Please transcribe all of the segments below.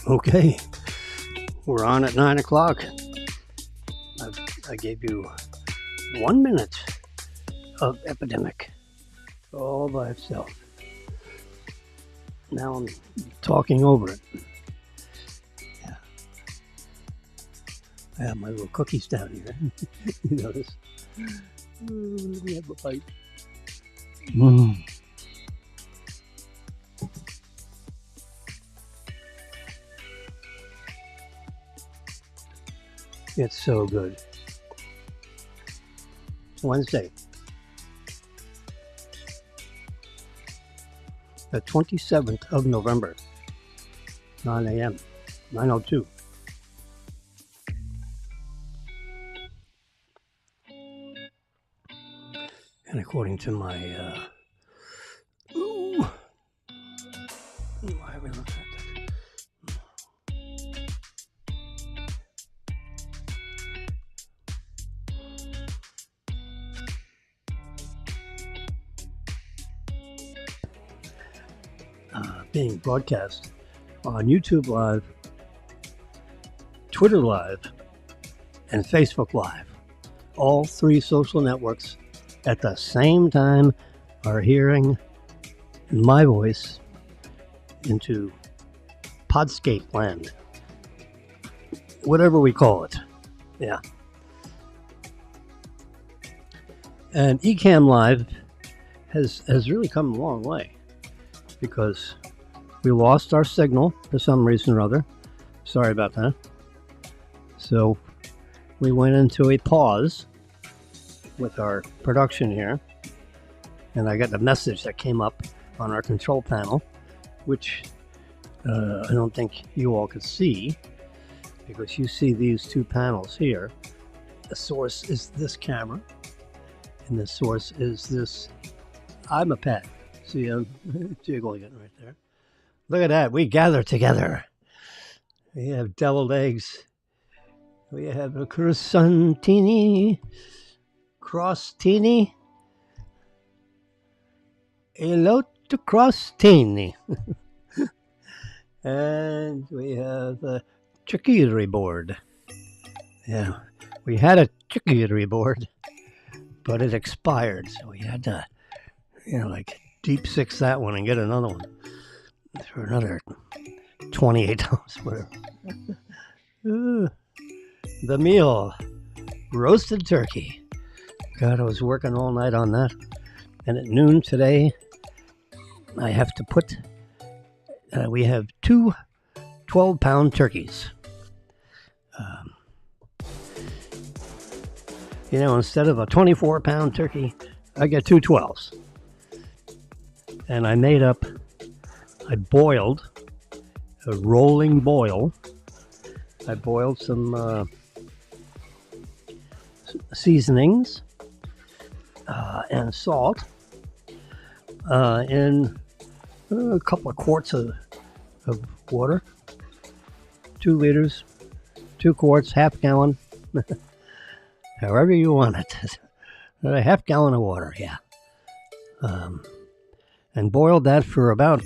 Okay, we're on at 9 o'clock. I gave you 1 minute of epidemic all by itself. Now I'm talking over it. Yeah. I have my little cookies down here. You notice? Let me have a bite. It's so good. It's Wednesday, the 27th of November, 9 a.m., 9:02. And according to my, why are we looking at that? Being broadcast on YouTube Live, Twitter Live, and Facebook Live. All three social networks at the same time are hearing my voice into Podscape land. Whatever we call it. Yeah. And Ecamm Live has really come a long way, because we lost our signal for some reason or other. Sorry about that. So we went into a pause with our production here, and I got the message that came up on our control panel, which I don't think you all could see, because you see these two panels here. The source is this camera, and the source is this iPad. See, I'm jiggling it right there. Look at that. We gather together. We have deviled eggs. We have a crostini. A lot of crostini. And we have a charcuterie board. Yeah, we had a charcuterie board, but it expired. So we had to, like deep six that one and get another one for another $28, whatever. The meal, roasted turkey. God, I was working all night on that. And at noon today, I have to put, we have two 12-pound turkeys. Instead of a 24-pound turkey, I get two 12s. And I boiled a rolling boil. I boiled some seasonings and salt in a couple of quarts of water. 2 liters, 2 quarts, half gallon, however you want it. A half gallon of water, yeah. And boiled that for about,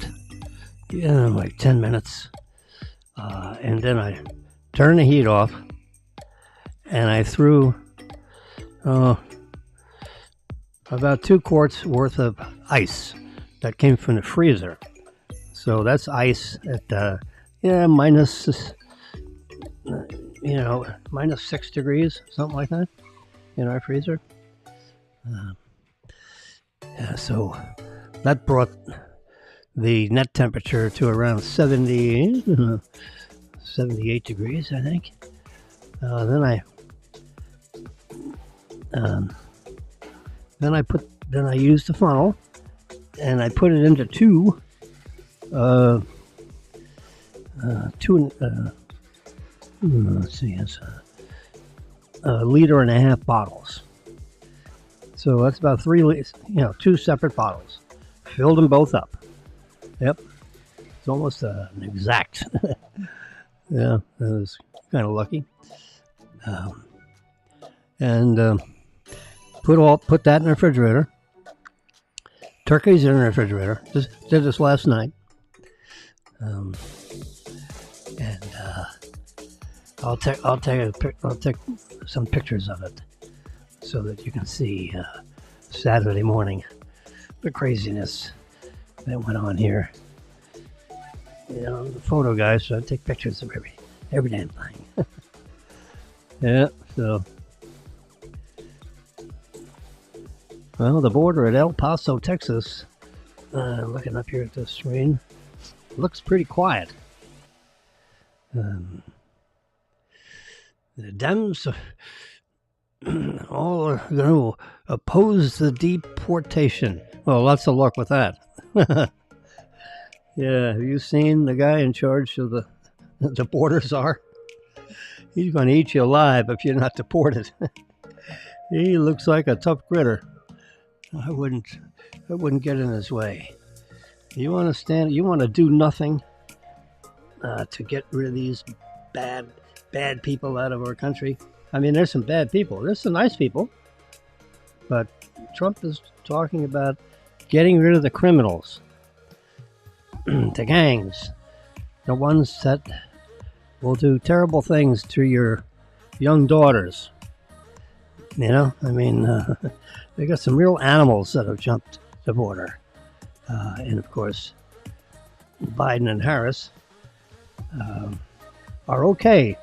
like 10 minutes. And then I turned the heat off, and I threw about 2 quarts worth of ice that came from the freezer. So that's ice at, minus, minus 6 degrees, something like that, in our freezer. So that brought the net temperature to around 78 degrees, I think. Then I used the funnel, and I put it into two it's a liter and a half bottles. So that's about 3 liters, 2 separate bottles. Filled them both up. Yep. It's almost an exact. Yeah, that was kind of lucky. Put that in the refrigerator. Turkeys in the refrigerator. Just did this last night. And I'll take some pictures of it so that you can see Saturday morning the craziness that went on here. You know, I'm the photo guy, so I take pictures of every damn thing. Yeah, so. Well, the border at El Paso, Texas, looking up here at the screen, looks pretty quiet. The Dems all are going to oppose the deportation. Well, lots of luck with that. Yeah, have you seen the guy in charge of the border czar? He's going to eat you alive if you're not deported. He looks like a tough critter. I wouldn't get in his way. You understand? You want to do nothing to get rid of these bad people out of our country. I mean, there's some bad people. There's some nice people. But Trump is talking about getting rid of the criminals, the gangs, the ones that will do terrible things to your young daughters. You know, I mean, they got some real animals that have jumped the border. And of course, Biden and Harris are okay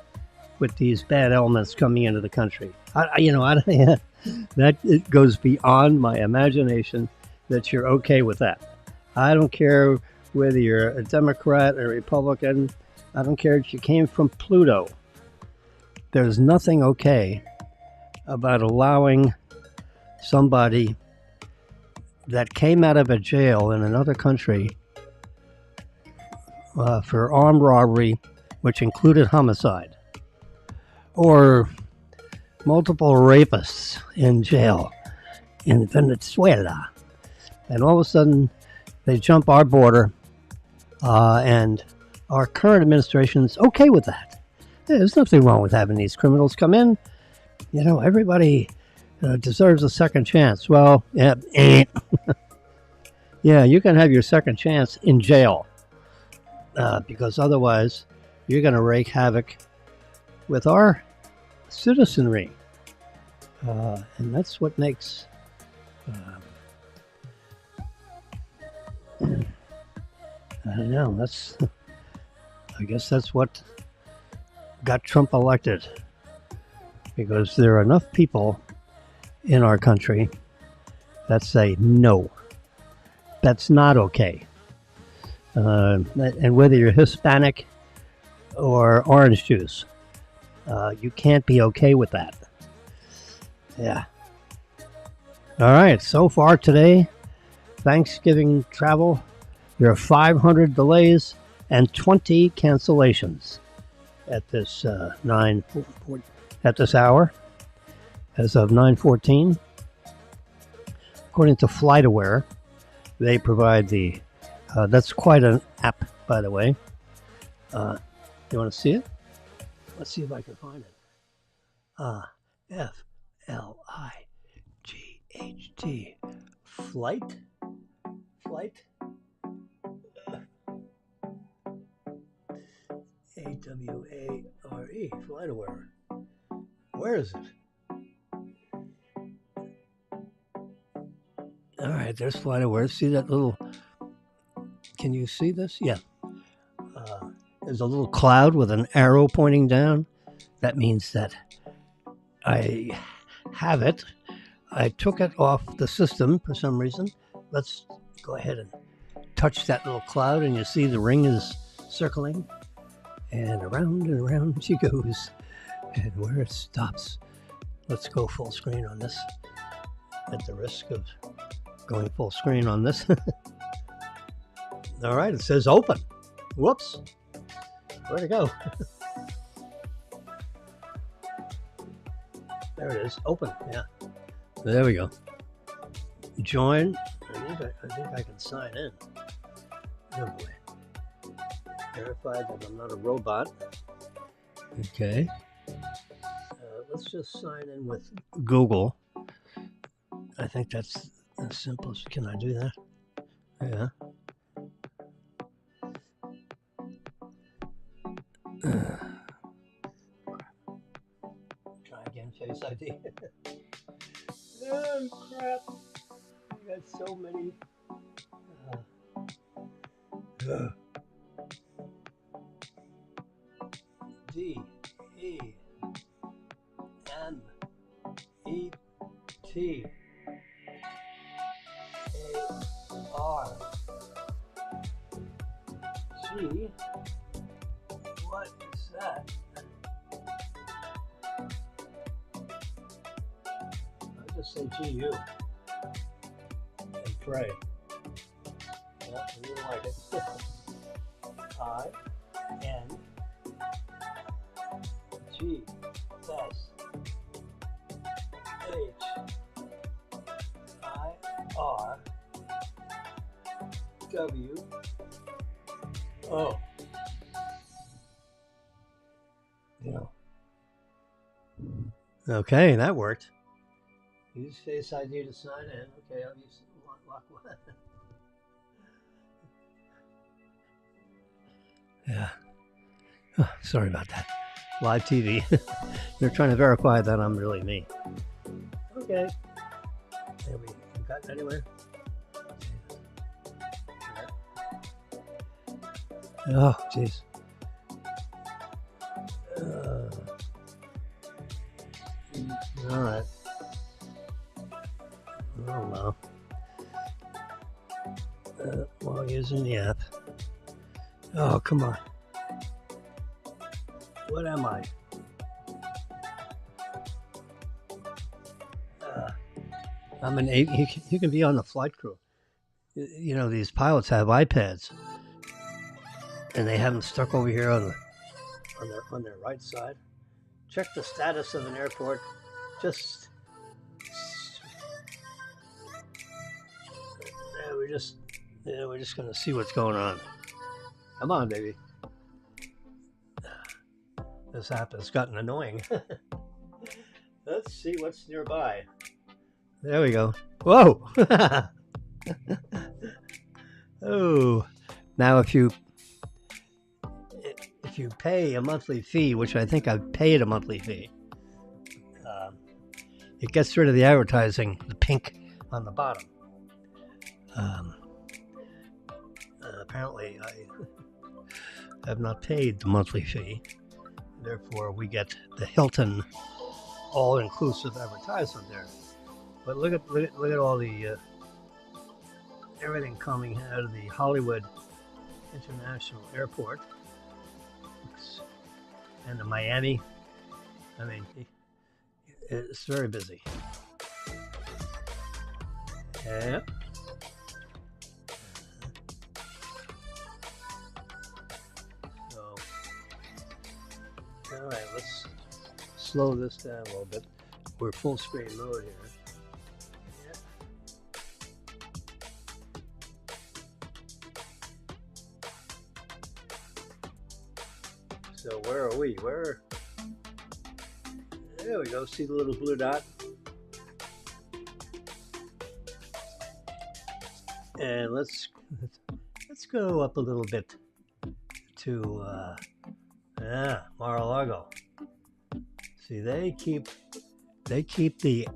with these bad elements coming into the country. That it goes beyond my imagination that you're okay with that. I don't care whether you're a Democrat or a Republican. I don't care if you came from Pluto. There's nothing okay about allowing somebody that came out of a jail in another country for armed robbery, which included homicide, or multiple rapists in jail in Venezuela, and all of a sudden they jump our border, and our current administration's okay with that. There's nothing wrong with having these criminals come in. You know, everybody deserves a second chance. Well, yeah, yeah, you can have your second chance in jail, because otherwise you're going to wreak havoc with our citizenry. And that's what makes I don't know, I guess that's what got Trump elected, because there are enough people in our country that say no, that's not okay. And whether you're Hispanic or orange juice, you can't be okay with that. Yeah. All right, so far today, Thanksgiving travel, there are 500 delays and 20 cancellations at this at this hour, as of 9:14. According to FlightAware, they provide the that's quite an app, by the way. You want to see it? Let's see if I can find it. FLIGHT. Flight. AWARE. FlightAware. Where is it? All right, there's FlightAware. See that little? Can you see this? Yeah. There's a little cloud with an arrow pointing down. That means that I have it. I took it off the system for some reason. Let's go ahead and touch that little cloud, and you see the ring is circling, and around she goes. And where it stops, let's go full screen on this, at the risk of going full screen on this. All right, it says open. Whoops. Where'd it go? There it is. Open. Yeah. There we go. Join. I think I can sign in. Oh boy. Verify that I'm not a robot. Okay. Let's just sign in with Google. I think that's the simplest. Can I do that? Yeah. ID. Oh, crap. I got so many. D E M E T A R G. What is that? I'll just say GU and pray. Yeah, I really like it. I N G S H I R W O. You know. Okay, that worked. Use Face ID to sign in. Okay, I'll use lock one. Yeah. Oh, sorry about that. Live TV. They're trying to verify that I'm really me. Okay. Have we gotten anywhere? Oh, jeez. All right. Oh, well. While using the app. Oh, come on. What am I? I'm an 8. You can be on the flight crew. You know, these pilots have iPads, and they have them stuck over here on their right side. Check the status of an airport. We're just gonna see what's going on. Come on, baby. This app has gotten annoying. Let's see what's nearby. There we go. Whoa! Oh, now if you pay a monthly fee, which I think I've paid a monthly fee, it gets rid of the advertising, the pink on the bottom. Apparently, I have not paid the monthly fee. Therefore, we get the Hilton all-inclusive advertisement there. But look at all the everything coming out of the Hollywood International Airport and the Miami. I mean, it's very busy. Yeah. So, all right, let's slow this down a little bit. We're full screen mode here. So where are we? There we go. See the little blue dot? And let's go up a little bit to Mar-a-Lago. See, they keep the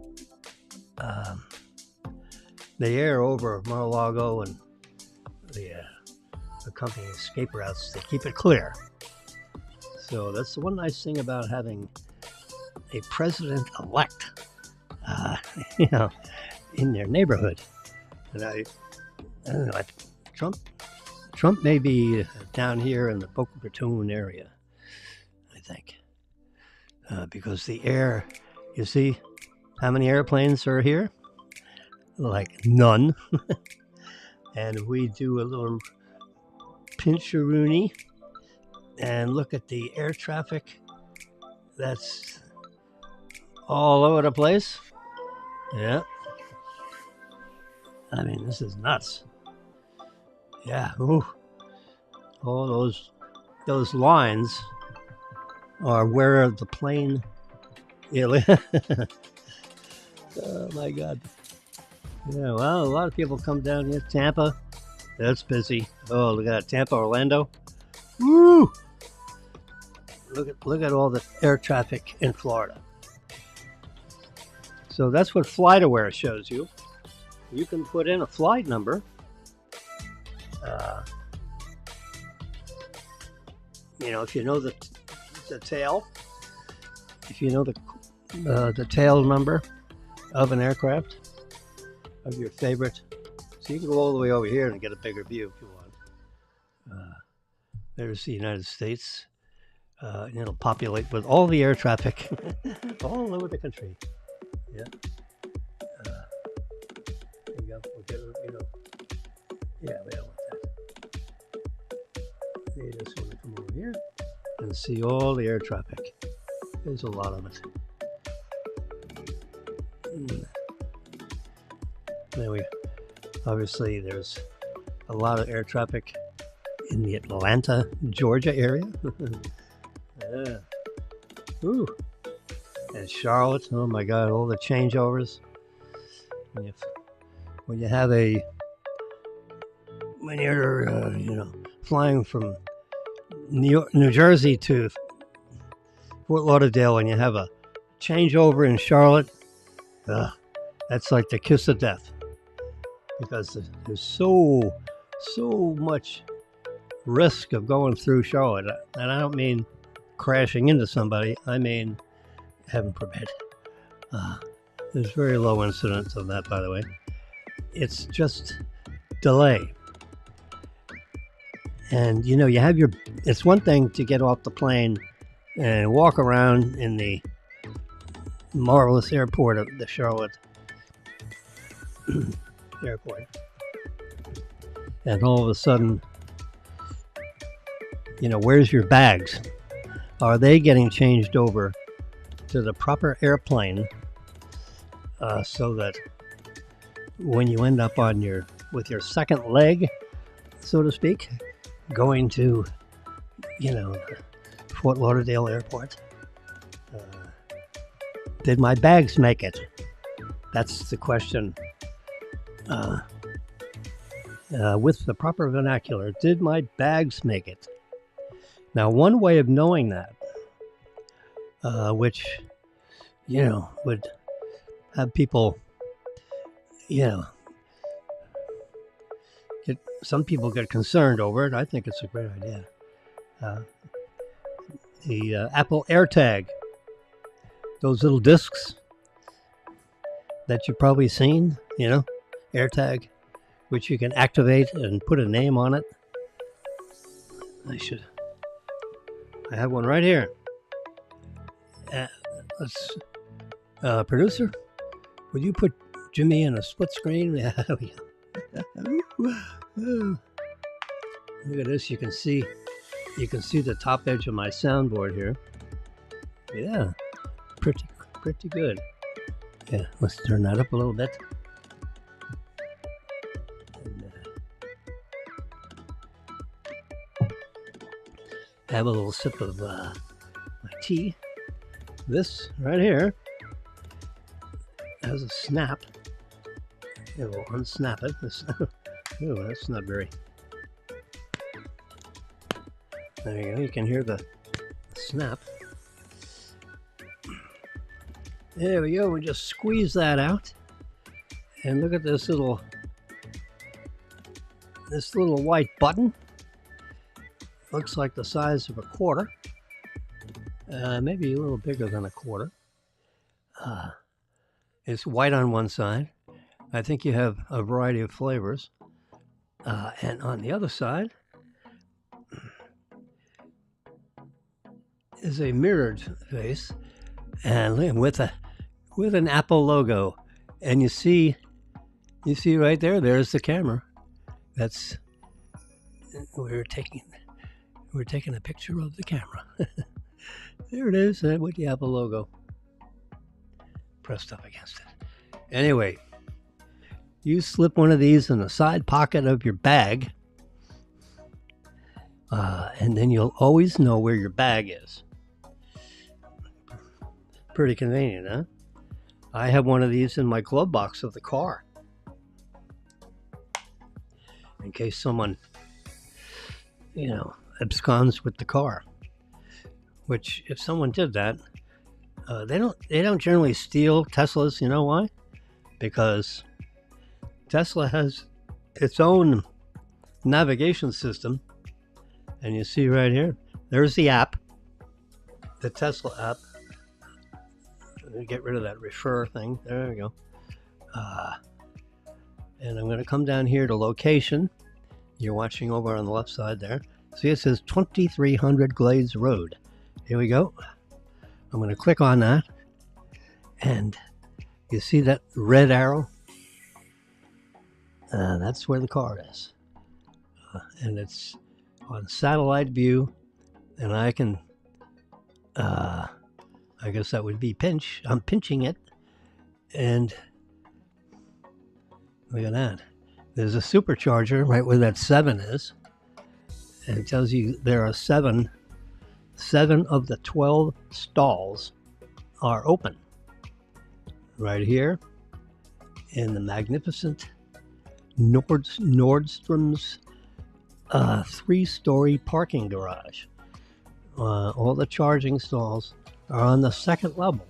air over Mar-a-Lago and the company escape routes. They keep it clear. So that's the one nice thing about having a president-elect, in their neighborhood. And I don't know, Trump may be down here in the Boca Raton area, I think, because the air. You see how many airplanes are here? Like none. And we do a little pinch-a-rooney and look at the air traffic. That's all over the place. Yeah. I mean, this is nuts. Yeah. Ooh. All those lines are where the plane. Oh my God. Yeah. Well, a lot of people come down here. Tampa. That's busy. Oh, look at that. Tampa, Orlando. Woo! Look at all the air traffic in Florida. So that's what FlightAware shows you. You can put in a flight number. If you know the tail, if you know the tail number of an aircraft, of your favorite. So you can go all the way over here and get a bigger view if you want. There's the United States. It'll populate with all the air traffic all over the country. Yeah. There you go. Yeah, we don't want that. You just want to come over here and see all the air traffic. There's a lot of it. Obviously, there's a lot of air traffic in the Atlanta, Georgia area. Yeah. Ooh. And Charlotte. Oh my God! All the changeovers. When you're flying from New Jersey to Fort Lauderdale, and you have a changeover in Charlotte, that's like the kiss of death, because there's so much risk of going through Charlotte, and I don't mean crashing into somebody. I mean, heaven forbid. There's very low incidence of that, by the way. It's just delay. And you have it's one thing to get off the plane and walk around in the marvelous airport of the Charlotte airport, and all of a sudden, where's your bags? Are they getting changed over to the proper airplane, so that when you end up with your second leg, so to speak, going to, Fort Lauderdale Airport, did my bags make it? That's the question. With the proper vernacular, did my bags make it? Now, one way of knowing that, which, would have people, some people get concerned over it. I think it's a great idea. The Apple AirTag, those little discs that you've probably seen, AirTag, which you can activate and put a name on it. I have one right here. Producer, would you put Jimmy in a split screen? Yeah. Look at this. You can see the top edge of my soundboard here. Yeah, pretty good. Yeah, let's turn that up a little bit. And, have a little sip of my tea. This right here has a snap. It will unsnap it. Oh, that's not very. There you go. You can hear the snap. There we go. We just squeeze that out, and look at this little white button. Looks like the size of a quarter. Maybe a little bigger than a quarter. It's white on one side. I think you have a variety of flavors. And on the other side is a mirrored face, and with an Apple logo. And you see right there, there's the camera. We're taking a picture of the camera. There it is, with the Apple logo pressed up against it. Anyway, you slip one of these in the side pocket of your bag, and then you'll always know where your bag is. Pretty convenient, huh? I have one of these in my glove box of the car, in case someone, absconds with the car. Which, if someone did that, They don't generally steal Teslas. You know why? Because Tesla has its own navigation system, and you see right here, there's the app, the Tesla app. Get rid of that refer thing. There we go. And I'm going to come down here to location. You're watching over on the left side there. See, it says 2300 Glades Road. Here we go. I'm going to click on that. And you see that red arrow? That's where the car is. And it's on satellite view. And I can, I guess that would be pinch. I'm pinching it. And look at that. There's a supercharger right where that 7 is. And it tells you there are 7 of the 12 stalls are open. Right here in the magnificent Nordstrom's 3-story parking garage. All the charging stalls are on the second level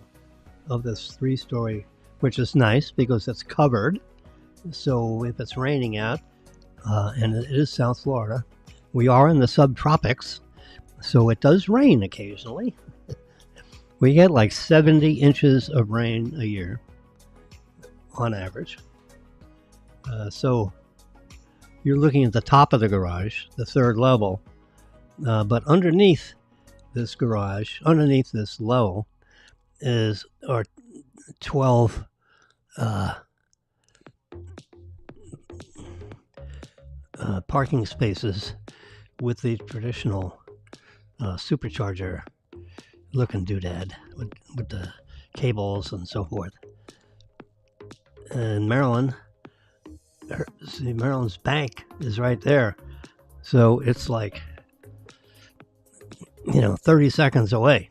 of this 3-story, which is nice because it's covered. So if it's raining out, and it is South Florida, we are in the subtropics, so it does rain occasionally. We get like 70 inches of rain a year on average. So you're looking at the top of the garage, the 3rd level, but underneath this garage, underneath this level, are 12 parking spaces with the traditional supercharger looking doodad with the cables and so forth. And Maryland's bank is right there. So it's like, 30 seconds away.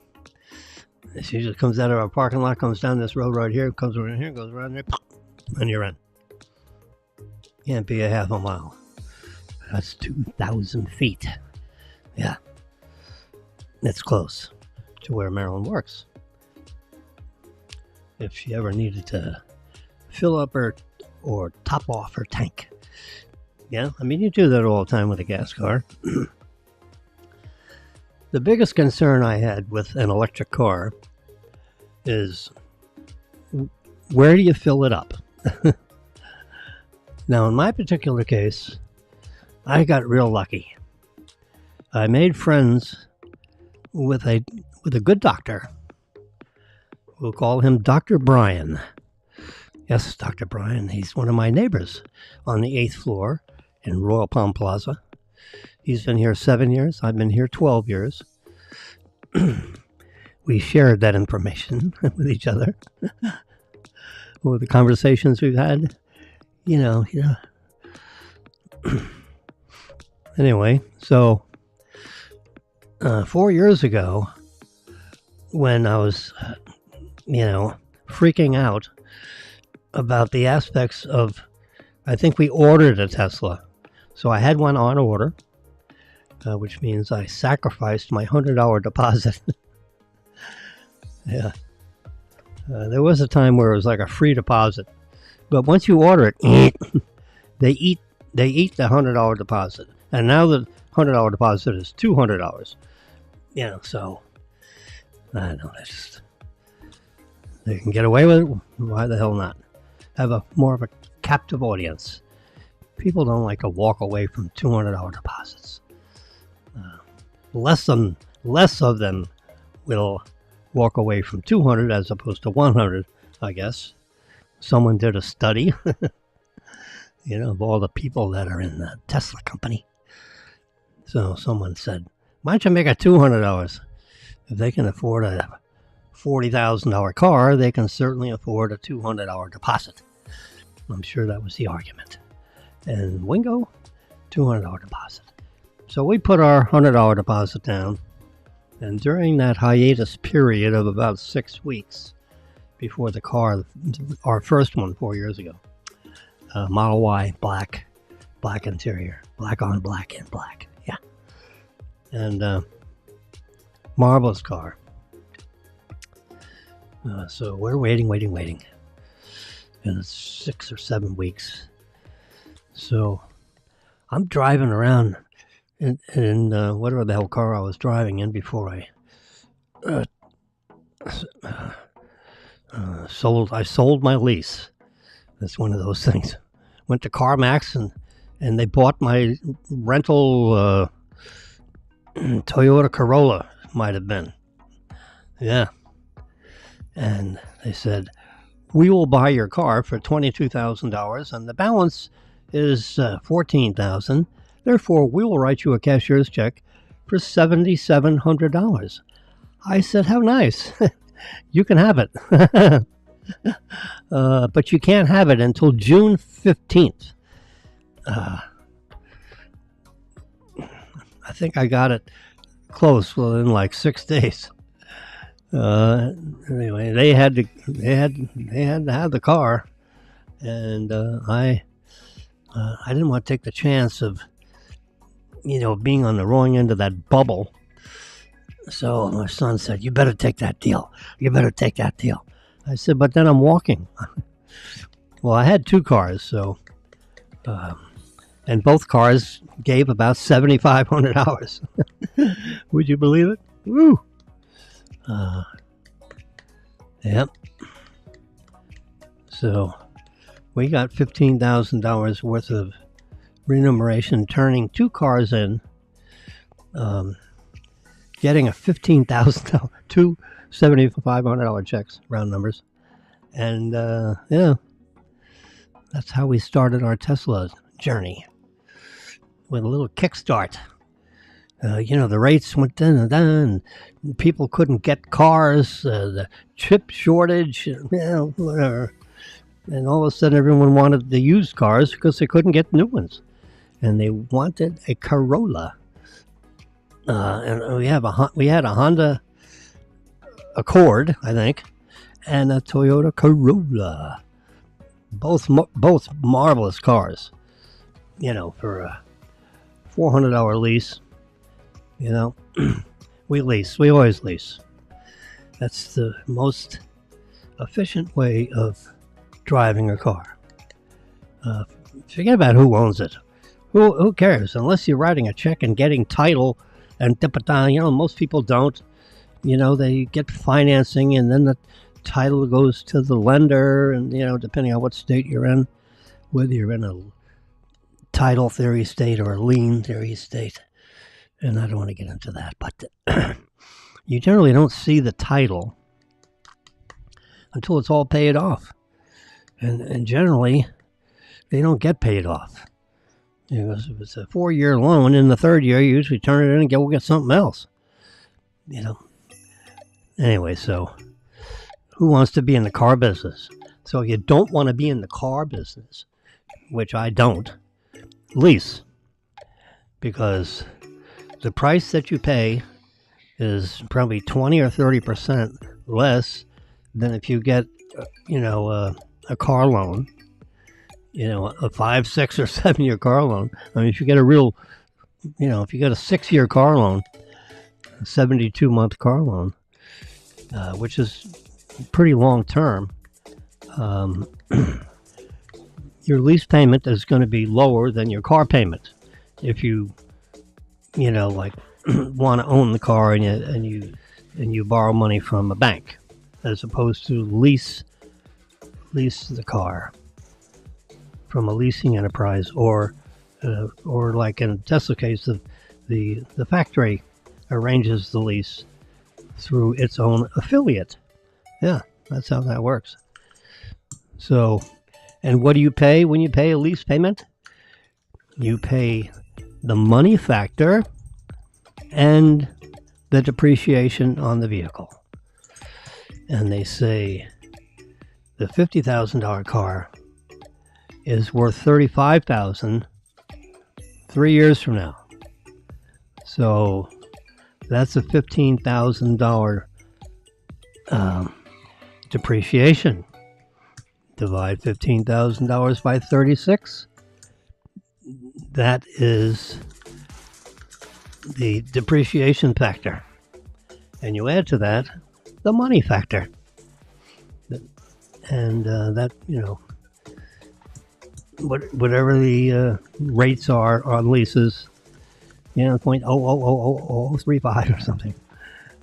She just comes out of our parking lot, comes down this road right here, comes around here, goes around there, and you're in. Can't be a half a mile. That's 2,000 feet. Yeah. It's close to where Marilyn works. If she ever needed to fill up or top off her tank. Yeah, I mean, you do that all the time with a gas car. The biggest concern I had with an electric car is where do you fill it up? Now, in my particular case, I got real lucky. I made friends with a good doctor. We'll call him Dr. Brian. Yes, Dr. Brian. He's one of my neighbors on the 8th floor in Royal Palm Plaza. He's been here 7 years. I've been here 12 years. We shared that information with each other. With the conversations we've had. Anyway, so 4 years ago, when I was, freaking out about the aspects of, I think we ordered a Tesla. So I had one on order, which means I sacrificed my $100 deposit. Yeah. There was a time where it was like a free deposit. But once you order it, they eat the $100 deposit. And now the $100 deposit is $200. So I don't know. They can get away with it. Why the hell not? Have more of a captive audience. People don't like to walk away from $200 deposits. Less of them will walk away from 200 as opposed to 100, I guess. Someone did a study, of all the people that are in the Tesla company. So someone said, why don't you make it $200? If they can afford a $40,000 car, they can certainly afford a $200 deposit. I'm sure that was the argument. And Wingo, $200 deposit. So we put our $100 deposit down, and during that hiatus period of about 6 weeks before the car, our first one 4 years ago, Model Y, black interior, black on black in black, yeah. And marvelous car. So we're waiting. And it's 6 or 7 weeks. So I'm driving around in whatever the hell car I was driving in before I sold my lease. That's one of those things. Went to CarMax and they bought my rental Toyota Corolla, might have been. Yeah. And they said, we will buy your car for $22,000 and the balance is $14,000. Therefore, we will write you a cashier's check for $7,700. I said, how nice. You can have it. But you can't have it until June 15th. I think I got it close within like 6 days. Anyway, they had to have the car, and I didn't want to take the chance of being on the wrong end of that bubble. So my son said, "You better take that deal. You better take that deal." I said, "But then I'm walking." Well, I had 2 cars, so and both cars gave about $7,500. Would you believe it? Woo! Yep. So we got $15,000 worth of remuneration, turning 2 cars in, getting a $15,000, 2 $7,500 checks, round numbers, and yeah, that's how we started our Tesla journey, with a little kickstart. The rates went down and down, and people couldn't get cars, the chip shortage, whatever. And all of a sudden, everyone wanted the used cars because they couldn't get new ones. And they wanted a Corolla. And we had a Honda Accord, I think, and a Toyota Corolla. Both marvelous cars, for a $400 lease. We always lease. That's the most efficient way of driving a car. Forget about who owns it. Who cares? Unless you're writing a check and getting title and most people don't. They get financing and then the title goes to the lender, and depending on what state you're in, whether you're in a title theory state or a lien theory state. And I don't want to get into that, but you generally don't see the title until it's all paid off. And generally, they don't get paid off. If it's a 4-year loan, in the 3rd year, you usually turn it in and go get something else. Anyway, so who wants to be in the car business? So if you don't want to be in the car business, which I don't, lease. Because the price that you pay is probably 20 or 30% less than if you get, a car loan, a 5, 6, or 7 year car loan. I mean, if you get a real, if you get a 6-year car loan, a 72-month car loan, which is pretty long term, your lease payment is going to be lower than your car payment if you want to own the car and you borrow money from a bank, as opposed to lease the car from a leasing enterprise, or like in Tesla case, the factory arranges the lease through its own affiliate. Yeah, that's how that works. So, and what do you pay when you pay a lease payment? You pay the money factor and the depreciation on the vehicle. And they say the $50,000 car is worth $35,000 3 years from now. So that's a $15,000 depreciation. Divide $15,000 by 36. That is the depreciation factor. And you add to that the money factor. and that whatever the rates are on leases, 0.0000035 or something.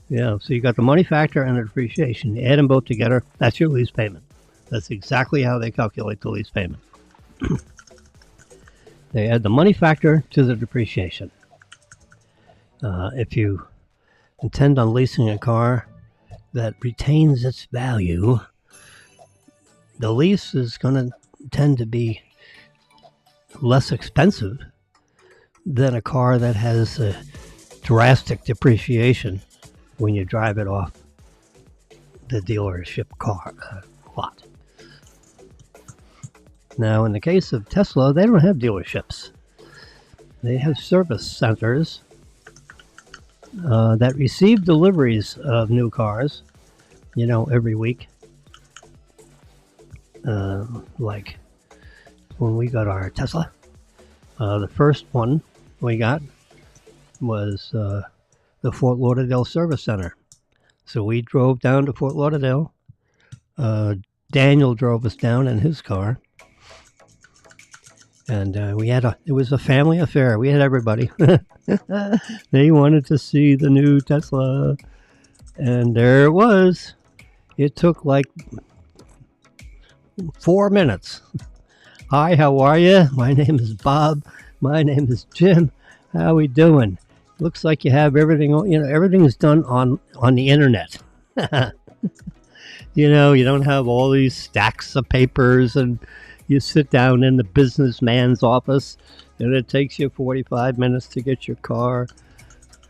Yeah, so you got the money factor and the depreciation. You add them both together, that's your lease payment. That's exactly how they calculate the lease payment. They add the money factor to the depreciation. If you intend on leasing a car that retains its value, the lease is going to tend to be less expensive than a car that has a drastic depreciation when you drive it off the dealership car lot. Now, in the case of Tesla, they don't have dealerships. They have service centers that receive deliveries of new cars, every week. Like when we got our Tesla, the first one we got was the Fort Lauderdale Service Center. So we drove down to Fort Lauderdale. Daniel drove us down in his car. And it was a family affair. We had everybody. They wanted to see the new Tesla. And there it was. It took like 4 minutes. Hi, how are you? My name is Bob. My name is Jim. How we doing? Looks like you have everything, everything is done on the internet. You don't have all these stacks of papers, and you sit down in the businessman's office and it takes you 45 minutes to get your car.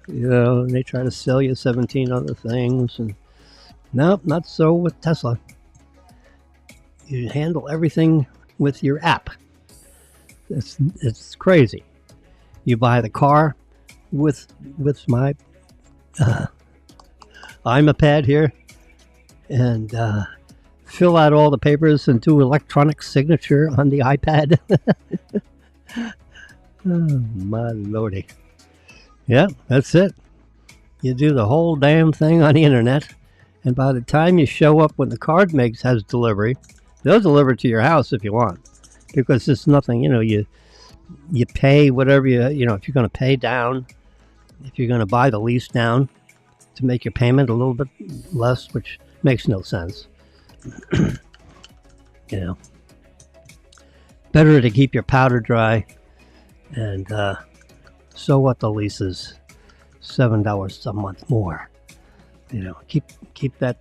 And they try to sell you 17 other things. And no, not so with Tesla. You handle everything with your app. It's crazy. You buy the car with my iPad here and fill out all the papers and do electronic signature on the iPad. Oh, my lordy. Yeah, that's it. You do the whole damn thing on the internet, and by the time you show up when the card has delivery, they'll deliver it to your house if you want, because it's nothing, you pay whatever if you're going to pay down, if you're going to buy the lease down to make your payment a little bit less, which makes no sense. Better to keep your powder dry, and so what, the lease is $7 a month more. Keep that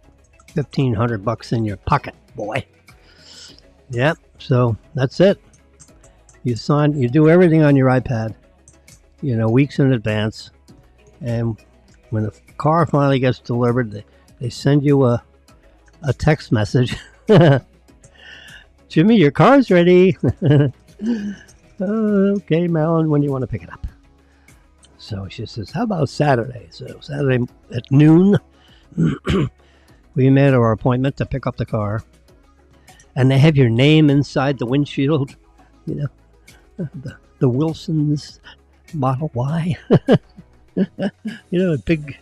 $1,500 in your pocket, boy. Yep. So that's it. You do everything on your iPad, weeks in advance, and when the car finally gets delivered, they send you a text message. Jimmy, your car's ready. Okay, Marilyn, when do you want to pick it up? So she says, how about Saturday? So Saturday at noon, we made our appointment to pick up the car. And they have your name inside the windshield, the Wilson's Model Y. A big,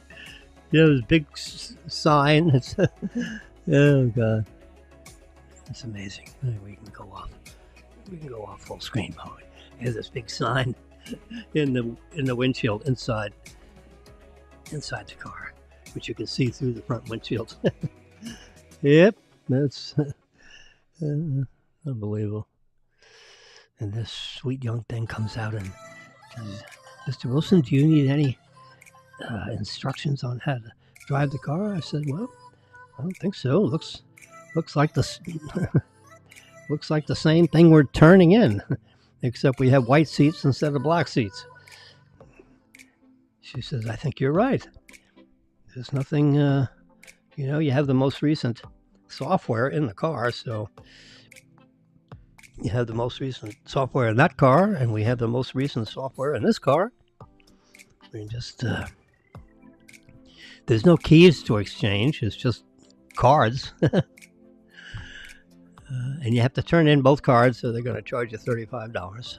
this big sign. It's, oh, God. It's amazing. We can go off full screen mode. There's this big sign in the windshield inside the car, which you can see through the front windshield. Yep, that's unbelievable. And this sweet young thing comes out and says, Mr. Wilson, do you need any instructions on how to drive the car? I said, well, I don't think so. Looks like looks like the same thing we're turning in, except we have white seats instead of black seats. She says, I think you're right. There's nothing, you have the most recent software in the car, so you have the most recent software in that car, and we have the most recent software in this car. We just, there's no keys to exchange, it's just cards. And you have to turn in both cards, so they're going to charge you $35.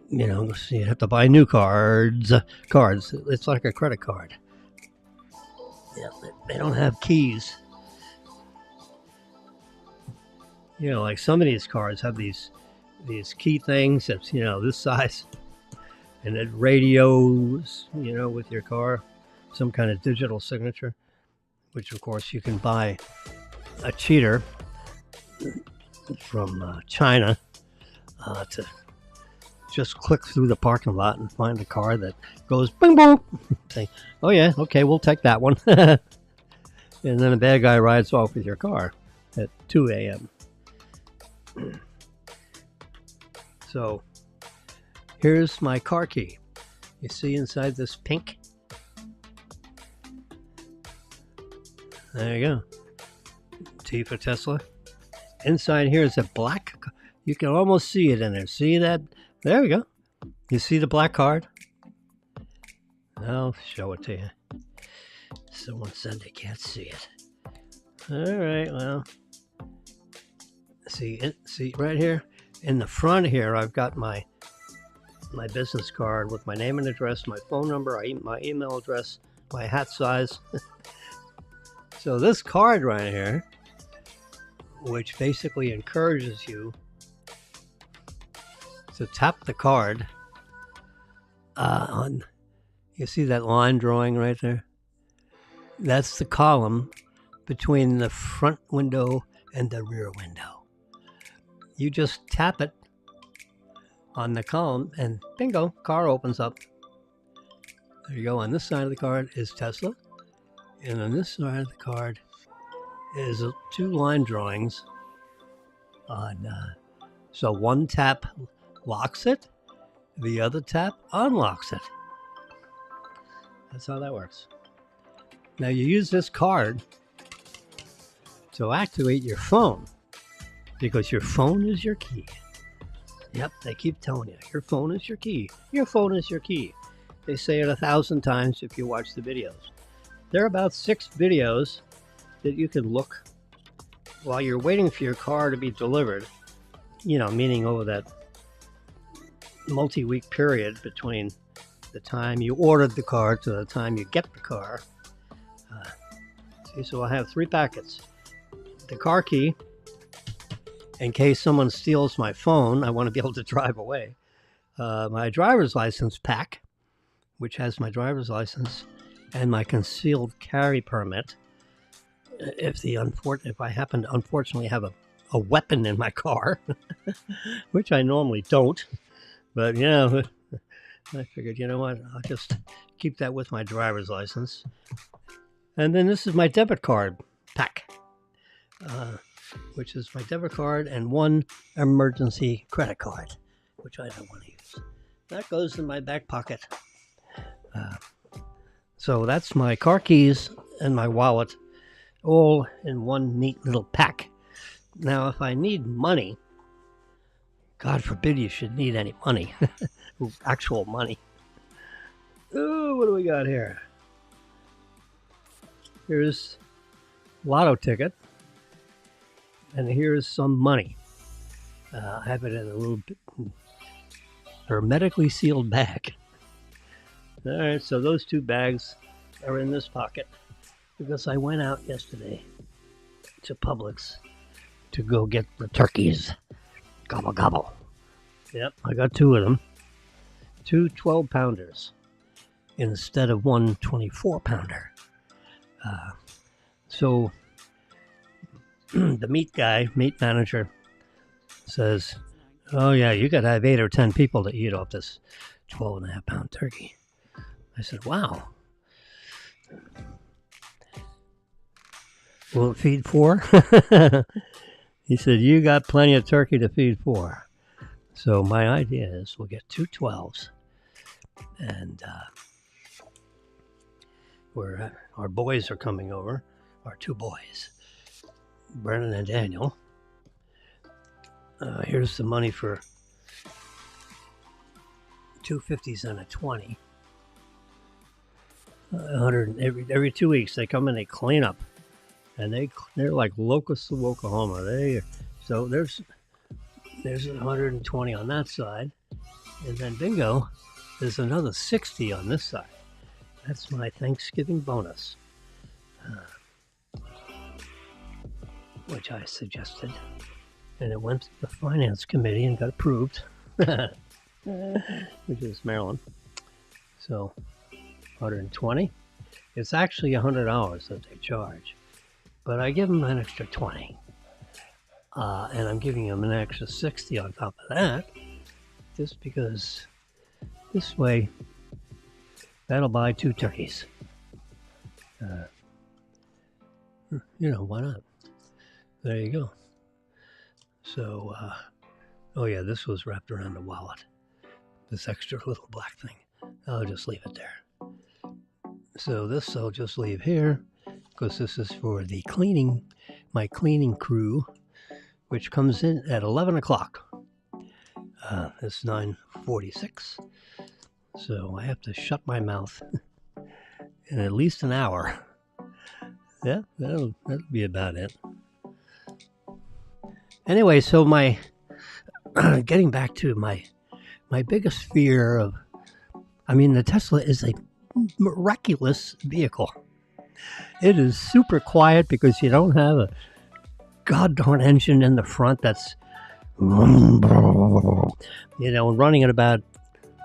So you have to buy new cards. It's like a credit card. Yeah, they don't have keys. You know, like some of these cars have these key things that's, this size, and it radios, with your car, some kind of digital signature, which of course you can buy a cheater from China to just click through the parking lot and find a car that goes bing boom. Say, oh yeah, okay, we'll take that one. And then a bad guy rides off with your car at 2 a.m. So here's my car key. You see inside this pink? There you go. T for Tesla. Inside here is a black. You can almost see it in there. See that? There we go. You see the black card? I'll show it to you. Someone said they can't see it. All right, well. See right here in the front here, I've got my business card with my name and address, my phone number, my email address, my hat size. So this card right here, which basically encourages you to tap the card on, you see that line drawing right there? That's the column between the front window and the rear window. You just tap it on the column and bingo, car opens up. There you go. On this side of the card is Tesla. And on this side of the card is 2 line drawings on, so one tap locks it, the other tap unlocks it. That's how that works. Now you use this card to activate your phone, because your phone is your key. Yep, they keep telling you, your phone is your key. Your phone is your key. They say it 1,000 times if you watch the videos. There are about 6 videos that you can look while you're waiting for your car to be delivered, meaning over that multi-week period between the time you ordered the car to the time you get the car. So I have 3 packets. The car key, in case someone steals my phone, I want to be able to drive away. My driver's license pack, which has my driver's license and my concealed carry permit. If I happen to unfortunately have a weapon in my car, which I normally don't, but I figured, you know what, I'll just keep that with my driver's license. And then this is my debit card pack, which is my debit card and 1 emergency credit card, which I don't want to use. That goes in my back pocket. So that's my car keys and my wallet, all in one neat little pack. Now, if I need money, God forbid you should need any money, actual money. Oh, what do we got here? Here's lotto ticket. And here's some money. I have it in a little bit hermetically sealed bag. All right, so those 2 bags are in this pocket because I went out yesterday to Publix to go get the turkeys. Gobble, gobble. Yep, I got 2 of them. 2 12-pounders instead of 1 24-pounder. So the meat manager says, oh yeah, you got to have 8 or 10 people to eat off this 12.5-pound turkey. I said, wow. Will it feed 4? He said, you got plenty of turkey to feed 4. So my idea is we'll get 2 12s. And our boys are coming over, our 2 boys, Brennan and Daniel. Here's the money for 2 50s and a 20. 100 every 2 weeks they come and they clean up, and they're like locusts of Oklahoma. So there's 120 on that side, and then bingo, there's another 60 on this side. That's my Thanksgiving bonus, which I suggested. and it went to the finance committee and got approved, which is Maryland. So 120. It's actually $100 that they charge, but I give them an extra 20, and I'm giving them an extra 60 on top of that, just because this way that'll buy 2 turkeys. Why not? There you go. So, oh yeah, this was wrapped around the wallet. This extra little black thing. I'll just leave it there. So this I'll just leave here, because this is for the cleaning, my cleaning crew, which comes in at 11 o'clock. It's 9:46. So I have to shut my mouth in at least an hour. Yeah, that'll be about it. Anyway, so getting back to my biggest fear of, the Tesla is a miraculous vehicle. It is super quiet because you don't have a goddamn engine in the front that's, running at about,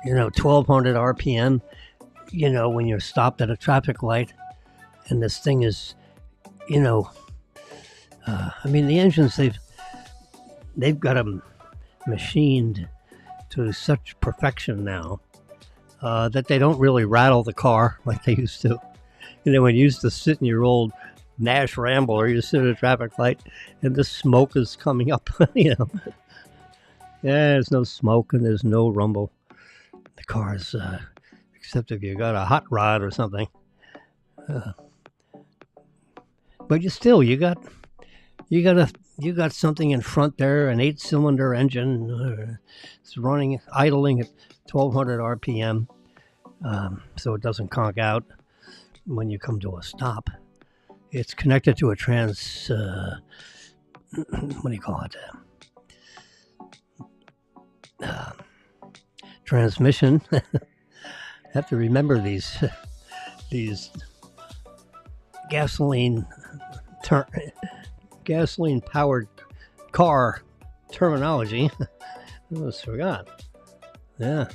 1200 RPM, when you're stopped at a traffic light, and this thing is, the engines, they've got them machined to such perfection now that they don't really rattle the car like they used to. When you used to sit in your old Nash Rambler, you sit at a traffic light and the smoke is coming up, Yeah, there's no smoke and there's no rumble. The cars, except if you got a hot rod or something. But you got something in front there, an 8-cylinder engine. It's idling at 1200 RPM, so it doesn't conk out when you come to a stop. It's connected to a transmission. I have to remember these gasoline-powered car terminology. I almost forgot. Yeah.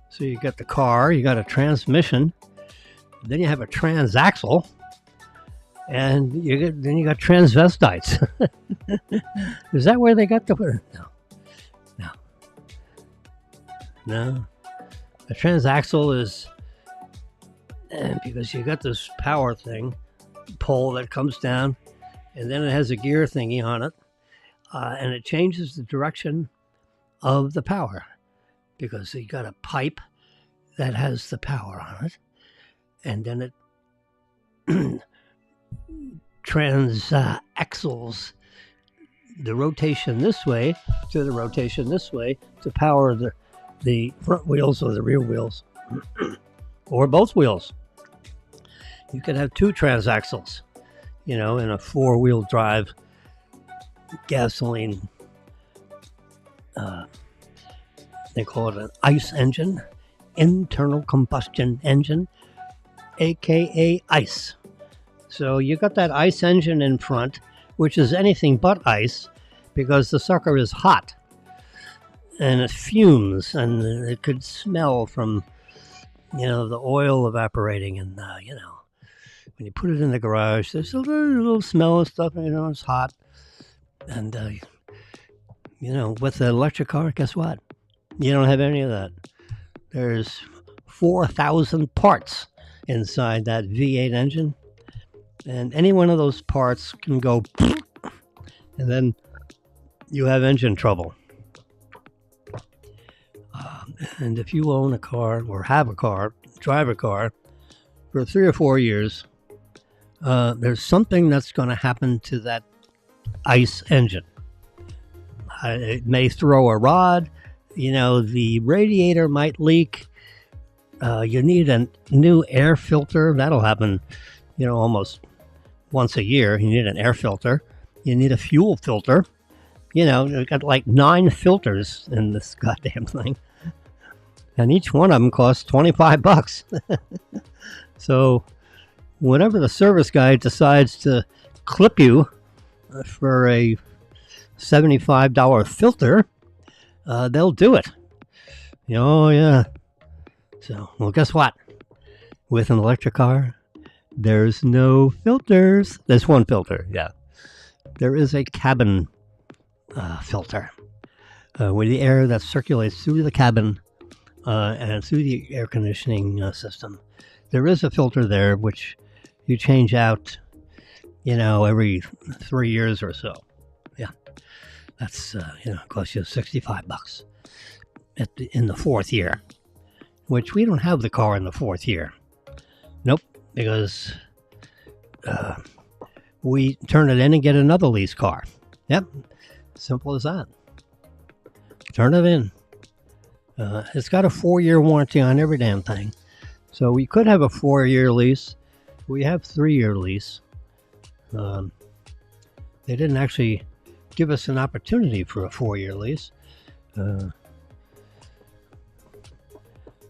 So you got the car, you got a transmission, then you have a transaxle, and then you got transvestites. Is that where they got the... No. A transaxle is... because you got this power pole that comes down, and then it has a gear thingy on it, and it changes the direction of the power, because you got a pipe that has the power on it, and then it transaxles the rotation this way to the rotation this way to power the front wheels or the rear wheels, or both wheels. You could have 2 transaxles, in a 4-wheel drive gasoline. They call it an ICE engine, internal combustion engine, aka ICE. So you got that ICE engine in front, which is anything but ICE, because the sucker is hot and it fumes, and it could smell from, the oil evaporating, and when you put it in the garage, there's a little smell of stuff, it's hot. And, with the electric car, guess what? You don't have any of that. There's 4,000 parts inside that V8 engine. And any one of those parts can go, and then you have engine trouble. And if you own a car or have a car, drive a car for 3 or 4 years, there's something that's going to happen to that ICE engine. It may throw a rod, the radiator might leak. You need a new air filter. That'll happen, almost once a year. You need an air filter. You need a fuel filter. You've got like 9 filters in this goddamn thing. And each one of them costs $25. So whenever the service guy decides to clip you for a $75 filter, they'll do it. Oh, yeah. So, well, guess what? With an electric car, there's no filters. There's one filter, yeah. There is a cabin filter where the air that circulates through the cabin and through the air conditioning system. There is a filter there which you change out, every 3 years or so. Yeah, that's costs you $65 in the fourth year, which we don't have the car in the fourth year. Nope, because we turn it in and get another lease car. Yep, simple as that. Turn it in. It's got a 4-year warranty on every damn thing. So we could have a 4-year lease. We have 3-year lease. They didn't actually give us an opportunity for a 4-year lease.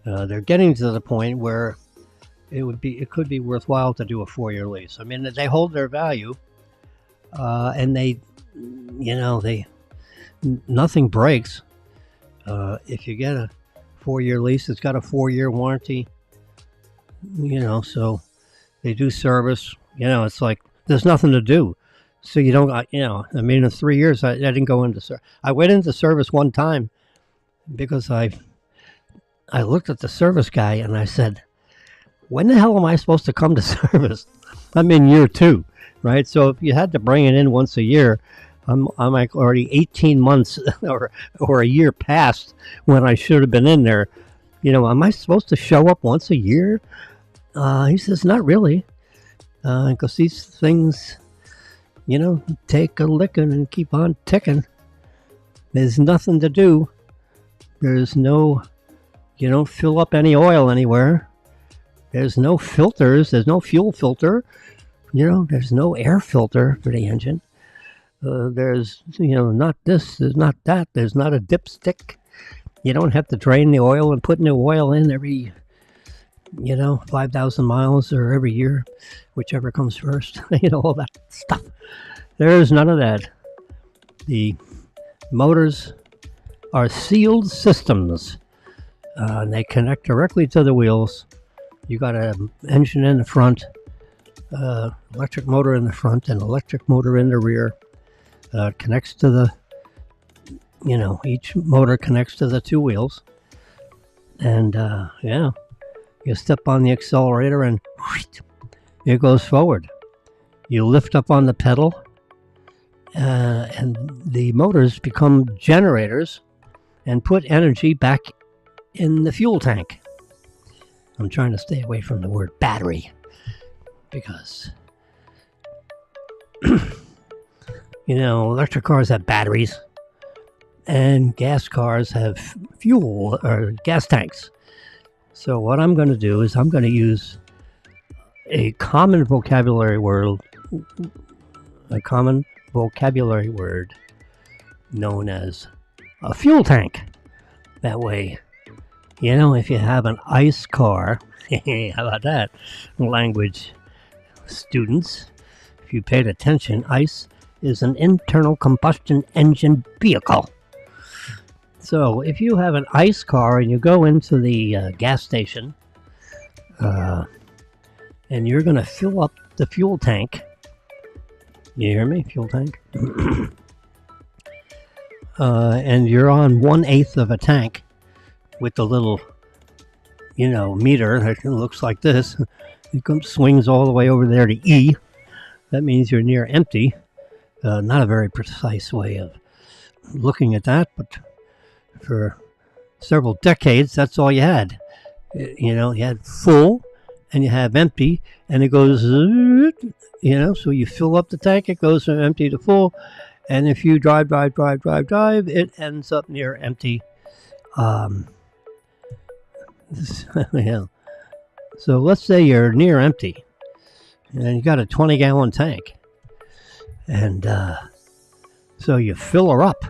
They're getting to the point where it could be worthwhile to do a 4-year lease. I mean, they hold their value, and nothing breaks. If you get a 4-year lease, it's got a 4-year warranty. So they do service. It's like there's nothing to do. So you don't, in 3 years, I didn't go into service. I went into service one time because I looked at the service guy and I said, when the hell am I supposed to come to service? I'm in year 2, right? So if you had to bring it in once a year, I'm like already 18 months or a year past when I should have been in there. Am I supposed to show up once a year? He says, not really. Because these things, take a licking and keep on ticking. There's nothing to do. There's no, you don't fill up any oil anywhere. There's no filters. There's no fuel filter. There's no air filter for the engine. There's, not this, there's not that. There's not a dipstick. You don't have to drain the oil and put new oil in every, 5,000 miles or every year, whichever comes first. All that stuff. There's none of that. The motors are sealed systems. And they connect directly to the wheels. You got an engine in the front, electric motor in the front, and electric motor in the rear. Connects to the, each motor connects to the 2 wheels. And, you step on the accelerator and it goes forward. You lift up on the pedal, and the motors become generators and put energy back in the fuel tank. I'm trying to stay away from the word battery because, electric cars have batteries and gas cars have fuel or gas tanks. So what I'm going to do is I'm going to use a common vocabulary word known as a fuel tank. That way, if you have an ICE car, how about that? Language students, if you paid attention, ICE is an internal combustion engine vehicle. So if you have an ICE car and you go into the gas station and you're going to fill up the fuel tank, you hear me? Fuel tank? And you're on 1/8 of a tank with the little, meter that looks like this. It swings all the way over there to E. That means you're near empty. Not a very precise way of looking at that, but for several decades, that's all you had. You had full and you have empty, and it goes, so you fill up the tank, it goes from empty to full, and if you drive, it ends up near empty. So let's say you're near empty, and you got a 20-gallon tank, and so you fill her up.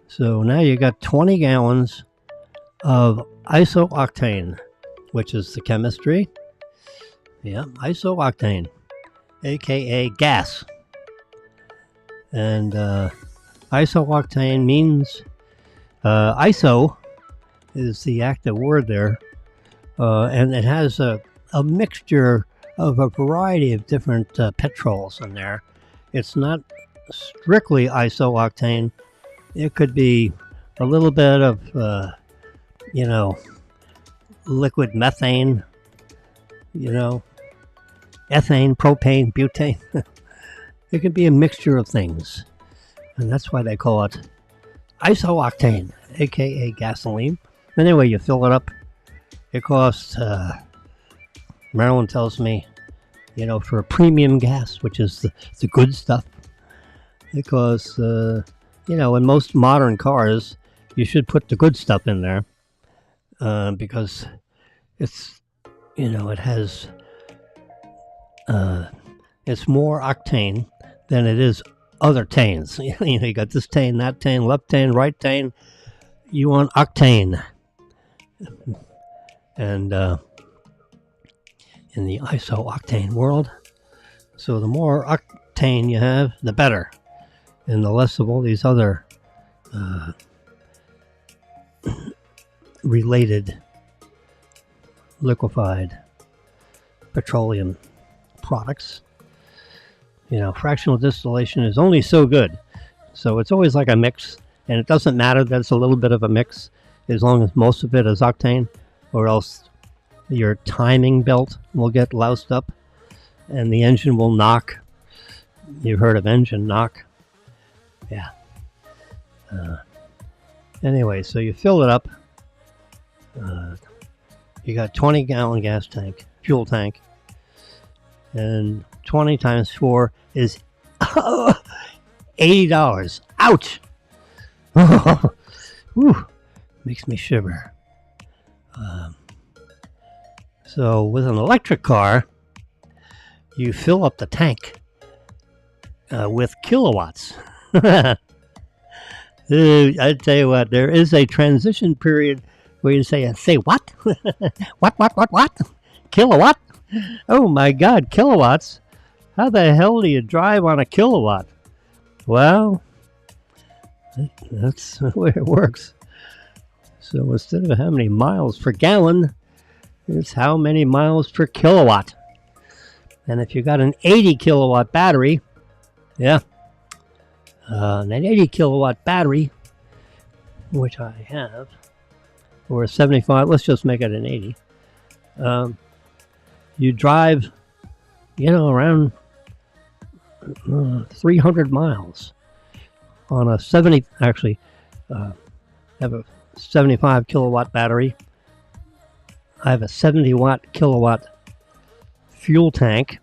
So now you got 20 gallons of isooctane, which is the chemistry. Yeah, isooctane, aka gas. And Isooctane means iso is the active word there, and it has a mixture of a variety of different petrols in there. It's not strictly isooctane. It could be a little bit of, liquid methane, ethane, propane, butane. It can be a mixture of things. And that's why they call it isooctane, aka gasoline. Anyway, you fill it up. It costs, Marilyn tells me, for a premium gas, which is the good stuff. It costs, in most modern cars, you should put the good stuff in there because it's, it has, it's more octane than it is other tanes. You got this tane, that tane, left tane, right tane. You want octane. And in the isooctane world, so the more octane you have, the better. And the less of all these other related liquefied petroleum products. Fractional distillation is only so good. So it's always like a mix, and it doesn't matter that it's a little bit of a mix as long as most of it is octane, or else your timing belt will get loused up and the engine will knock. You've heard of engine knock. Yeah. Anyway, so you fill it up. You got 20-gallon gas tank, fuel tank, and 20 times 4 is $80. Ouch! Whew, makes me shiver. So with an electric car, you fill up the tank with kilowatts. I tell you what, there is a transition period where you say what? What? Kilowatt? Oh my God, kilowatts? How the hell do you drive on a kilowatt? Well, that's the way it works. So instead of how many miles per gallon, it's how many miles per kilowatt. And if you got an 80 kilowatt battery, an 80 kilowatt battery, which I have, or a 75, let's just make it an 80. You drive, around 300 miles on a 70, actually, have a 75 kilowatt battery. I have a 70 kilowatt fuel tank.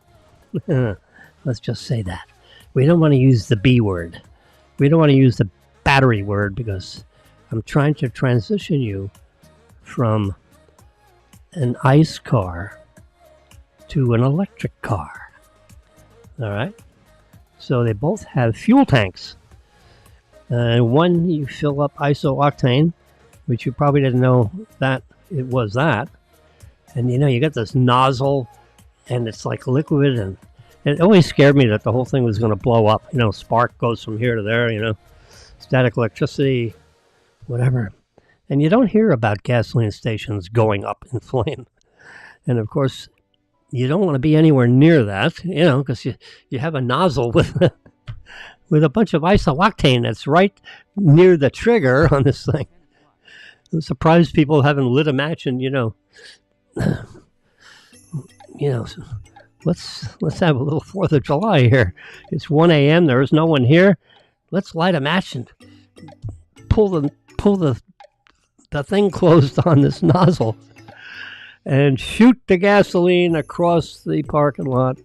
Let's just say that. We don't want to use the B word. We don't want to use the battery word because I'm trying to transition you from an ICE car to an electric car. All right? So they both have fuel tanks. One you fill up isooctane, which you probably didn't know that it was that. And you got this nozzle and it's like liquid, and it always scared me that the whole thing was going to blow up. Spark goes from here to there, static electricity, whatever. And you don't hear about gasoline stations going up in flame. And of course, you don't want to be anywhere near that, because you have a nozzle with a bunch of isooctane that's right near the trigger on this thing. I'm surprised people haven't lit a match and, let's have a little 4th of July here. It's 1 a.m. There is no one here. Let's light a match and pull the thing closed on this nozzle and shoot the gasoline across the parking lot.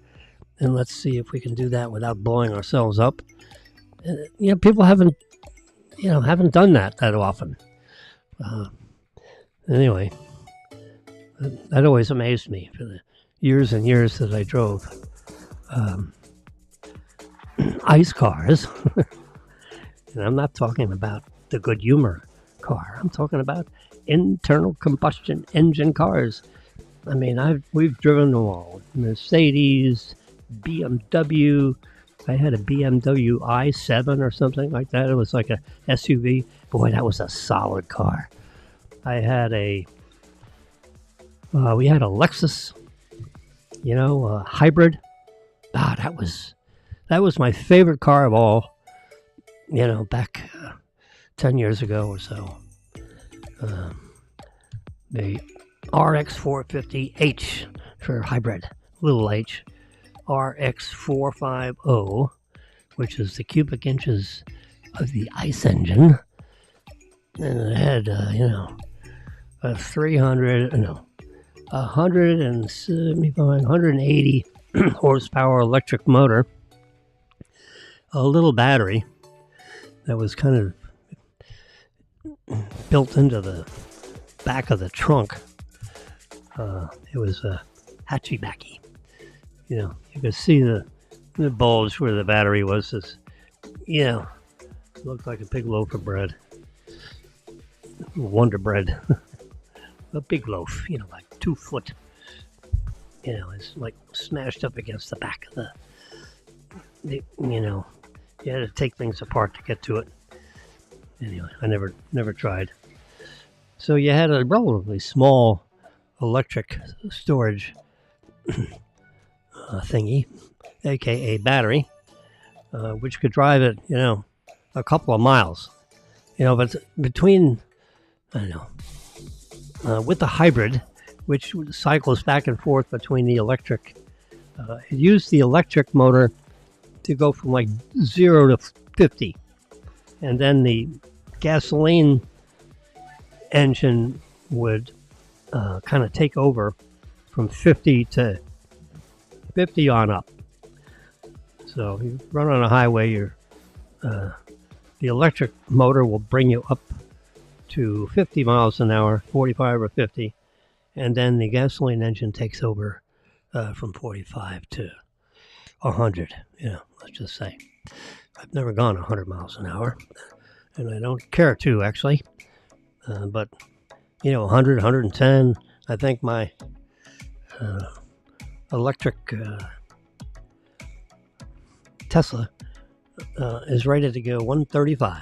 And let's see if we can do that without blowing ourselves up. People haven't done that often. Anyway, that always amazed me for the years and years that I drove ICE cars. And I'm not talking about the good humor car. I'm talking about internal combustion engine cars. I mean, we've driven them all. Mercedes, BMW, I had a BMW i7 or something like that. It was like a SUV. Boy, that was a solid car. I had we had a Lexus, hybrid. That was my favorite car of all. Back 10 years ago or so. The RX 450H for hybrid, little h. RX 450, which is the cubic inches of the ICE engine. And it had, a 180 horsepower electric motor, a little battery that was kind of built into the back of the trunk. It was a hatchbacky. You could see the bulge where the battery was. It looked like a big loaf of bread. Wonder bread. A big loaf, like 2 foot. It's like smashed up against the back of you had to take things apart to get to it. Anyway, I never tried. So you had a relatively small electric storage thingy, aka battery, which could drive it, a couple of miles. But between, with the hybrid, which cycles back and forth between the electric, it used the electric motor to go from like 0 to 50. And then the gasoline engine would kind of take over from 50 to 50 on up. So you run on a highway, the electric motor will bring you up to 50 miles an hour, 45 or 50, and then the gasoline engine takes over from 45 to 100. Let's just say. I've never gone 100 miles an hour, and I don't care to, actually. But 100, 110. I think my electric Tesla is rated to go 135.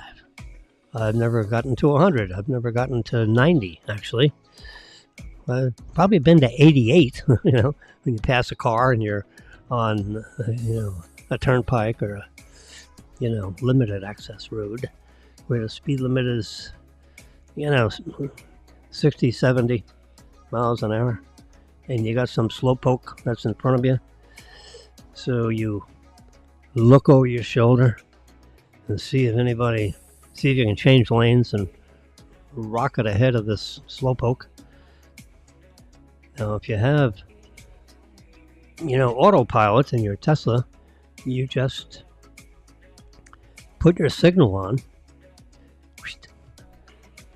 I've never gotten to 100. I've never gotten to 90, actually. I've probably been to 88, when you pass a car and you're on, a turnpike or a, limited access road where the speed limit is, 60, 70 miles an hour. And you got some slowpoke that's in front of you. So you look over your shoulder and see if you can change lanes and rocket ahead of this slowpoke. Now, if you have, autopilot in your Tesla, you just put your signal on,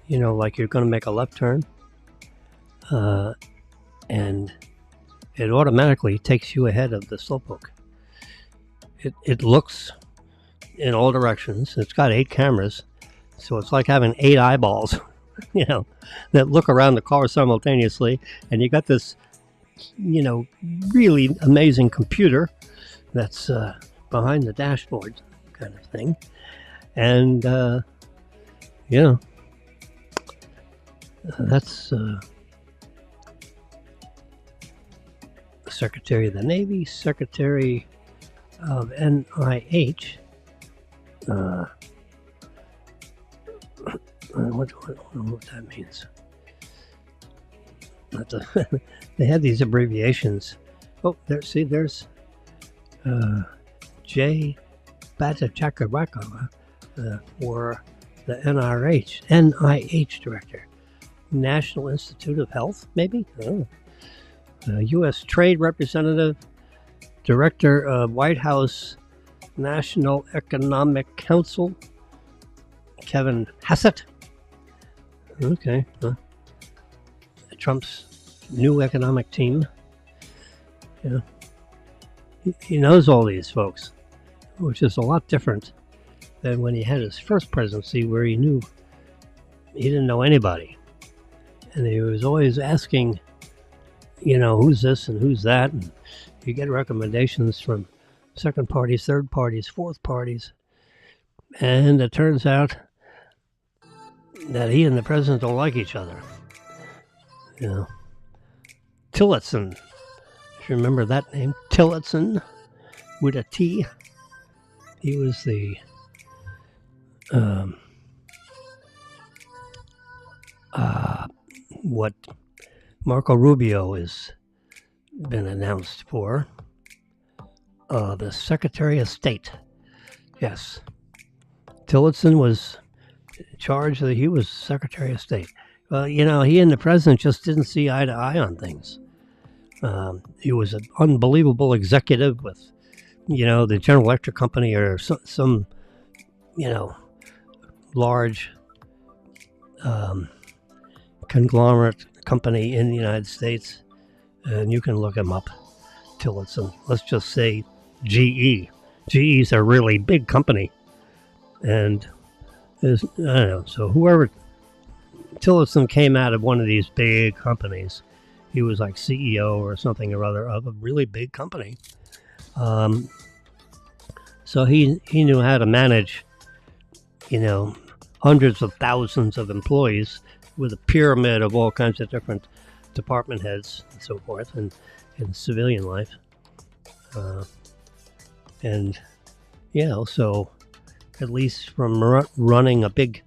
like you're going to make a left turn, and it automatically takes you ahead of the slowpoke. It looks in all directions. It's got 8 cameras, so it's like having 8 eyeballs, that look around the car simultaneously, and you got this, really amazing computer that's behind the dashboard kind of thing. And, that's Secretary of the Navy, Secretary of NIH. I don't know what that means. They had these abbreviations. Oh, there's J. Bhattacharya for the NIH director. National Institute of Health, maybe? Oh. U.S. Trade Representative, Director of White House National Economic Council, Kevin Hassett. Okay. Trump's new economic team. He knows all these folks, which is a lot different than when he had his first presidency, where he didn't know anybody. And he was always asking, who's this and who's that? And you get recommendations from second parties, third parties, fourth parties. And it turns out that he and the president don't like each other. You know, Tillotson, if you remember that name, Tillotson with a T. He was the what Marco Rubio has been announced for, the Secretary of State. Yes, Tillotson was in charge of he was Secretary of State. Well, you know, he and the president just didn't see eye to eye on things. He was an unbelievable executive with, you know, the General Electric Company or some you know, large conglomerate company in the United States. And you can look him up, Tillotson. Let's just say GE. GE's a really big company. And I don't know, so whoever Tillotson came out of one of these big companies. He was like CEO or something or other of a really big company. So he knew how to manage, you know, hundreds of thousands of employees with a pyramid of all kinds of different department heads and so forth, and in civilian life. And, you know, so at least from running a big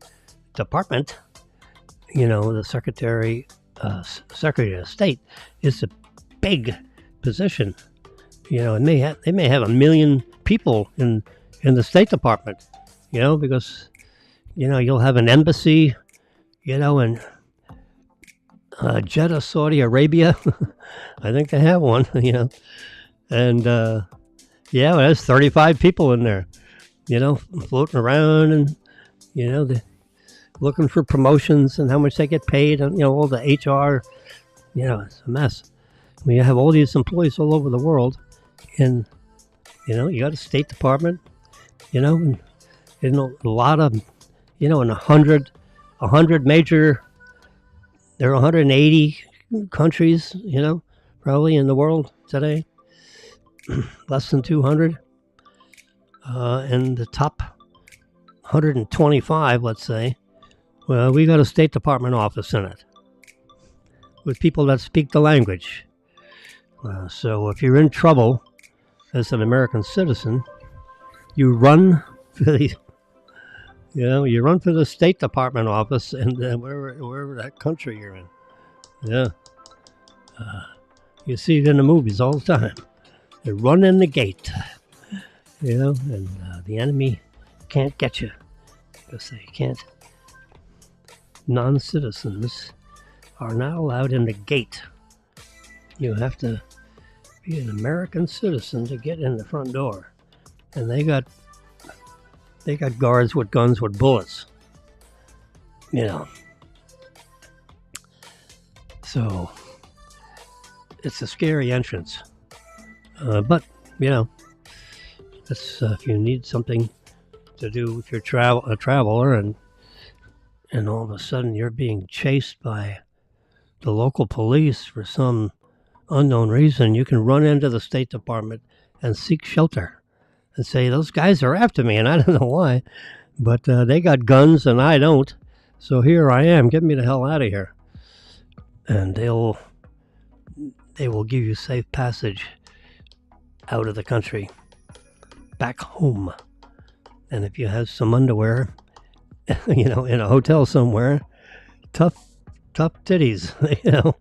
department, you know, the Secretary of State is a big position. You know, they may have 1 million people in the State Department, you know, because, you know, you'll have an embassy, you know, in Jeddah, Saudi Arabia. I think they have one, you know. And, yeah, there's 35 people in there, you know, floating around and, you know, looking for promotions and how much they get paid and, you know, all the HR, you know, it's a mess. When you have all these employees all over the world and, you know, you got a State Department, you know, and you know, a lot of, you know, in 100 major, there are 180 countries, you know, probably in the world today, less than 200. And the top 125, let's say, well, we got a State Department office in it with people that speak the language. So if you're in trouble as an American citizen, you run for the, you know, you run for the State Department office and wherever that country you're in. Yeah. You see it in the movies all the time. They run in the gate, you know, and the enemy can't get you because they can't. Non-citizens are not allowed in the gate. You have to be an American citizen to get in the front door. And they got guards with guns with bullets. You know. So it's a scary entrance. But, you know, that's if you need something to do if you're a traveler and all of a sudden you're being chased by the local police for some unknown reason, you can run into the State Department and seek shelter and say, those guys are after me, and I don't know why, but they got guns and I don't, so here I am, get me the hell out of here. And they will give you safe passage out of the country, back home. And if you have some underwear, you know, in a hotel somewhere, tough titties, you know.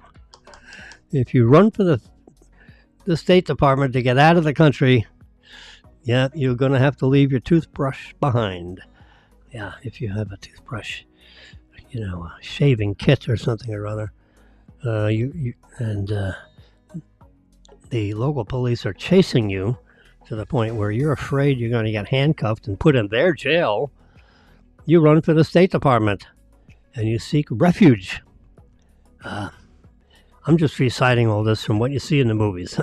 If you run for the State Department to get out of the country, yeah, you're going to have to leave your toothbrush behind. Yeah, if you have a toothbrush, you know, a shaving kit or something or other. The local police are chasing you to the point where you're afraid you're going to get handcuffed and put in their jail. You run for the State Department and you seek refuge. I'm just reciting all this from what you see in the movies.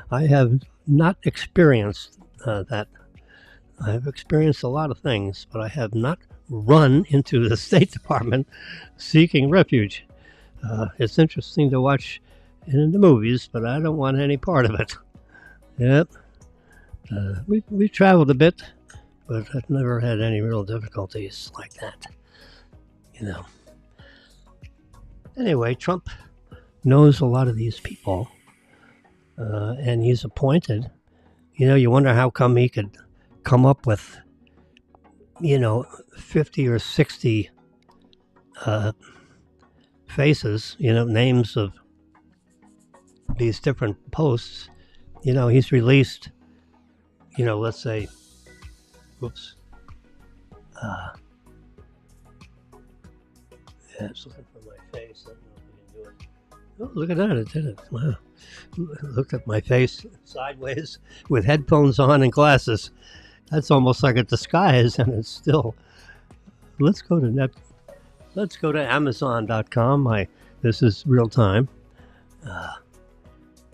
I have not experienced that. I have experienced a lot of things, but I have not run into the State Department seeking refuge. It's interesting to watch in the movies, but I don't want any part of it. Yep. We traveled a bit, but I've never had any real difficulties like that. You know. Anyway, Trump knows a lot of these people, and he's appointed. You know, you wonder how come he could come up with, 50 or 60 faces, names of these different posts. He's released, let's say, whoops. Yeah, it's looking for my face. I don't know if we can do it. Oh, look at that. It did it. Wow. Look at my face sideways with headphones on and glasses. That's almost like a disguise, and it's still. Let's go to Amazon.com. This is real time.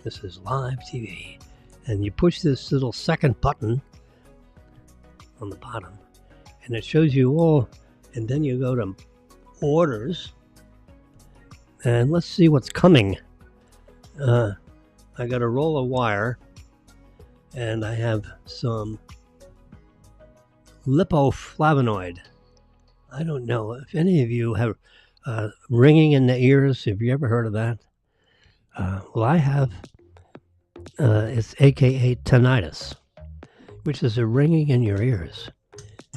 This is live TV. And you push this little second button on the bottom, and it shows you all. And then you go to orders, and let's see what's coming. I got a roll of wire, and I have some lipoflavonoid. I don't know if any of you have ringing in the ears. Have you ever heard of that? Well, I have. It's AKA tinnitus, which is a ringing in your ears.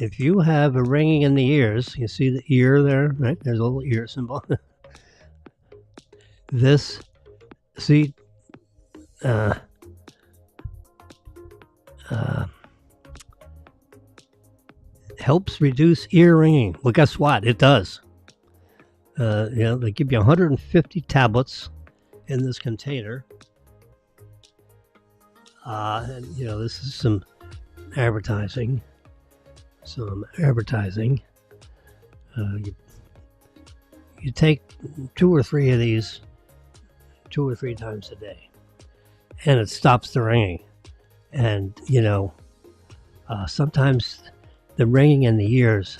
If you have a ringing in the ears, you see the ear there, right? There's a little ear symbol. Helps reduce ear ringing. Well, guess what? It does. They give you 150 tablets in this container. And, this is some advertising. You take 2 or 3 of these 2 or 3 times a day, and it stops the ringing. And, sometimes the ringing in the ears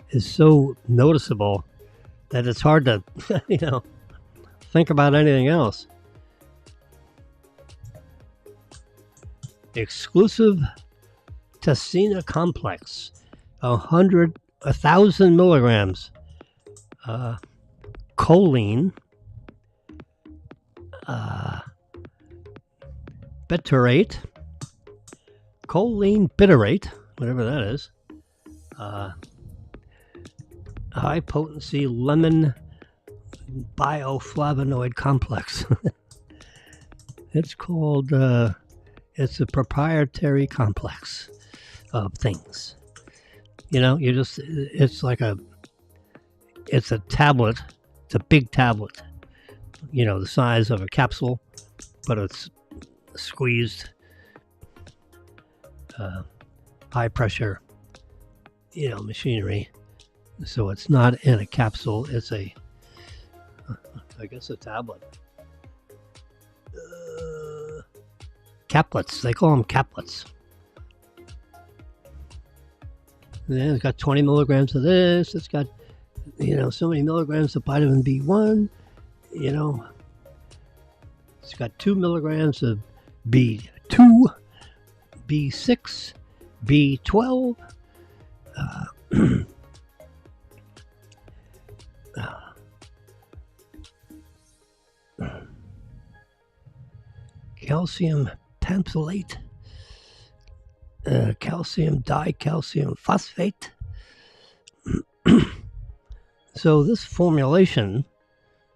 is so noticeable that it's hard to, think about anything else. Exclusive Tessina complex, 1,000 milligrams. Choline, bitarate, choline bitarate, whatever that is. High potency lemon bioflavonoid complex. It's called. It's a proprietary complex of things. It's a tablet. It's a big tablet, the size of a capsule, but it's squeezed, high pressure, machinery. So it's not in a capsule. It's I guess a tablet. Caplets. They call them caplets. Yeah, it's got 20 milligrams of this. It's got, so many milligrams of vitamin B1. It's got 2 milligrams of B2, B6, B12. Calcium pantholate, calcium dicalcium phosphate. So this formulation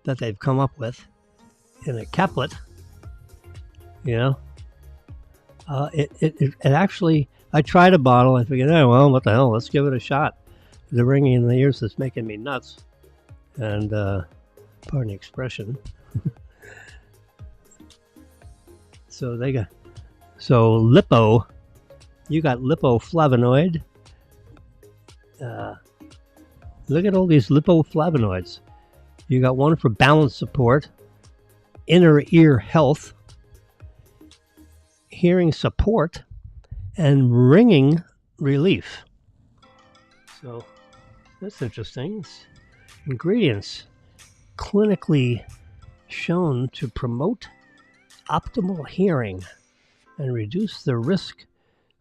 that they've come up with in a caplet, it actually, I tried a bottle. I figured, oh, well, what the hell? Let's give it a shot. The ringing in the ears is making me nuts. And, pardon the expression. So you got lipoflavonoid. Look at all these lipoflavonoids. You got one for balance support, inner ear health, hearing support, and ringing relief. So that's interesting. Ingredients clinically shown to promote optimal hearing and reduce the risk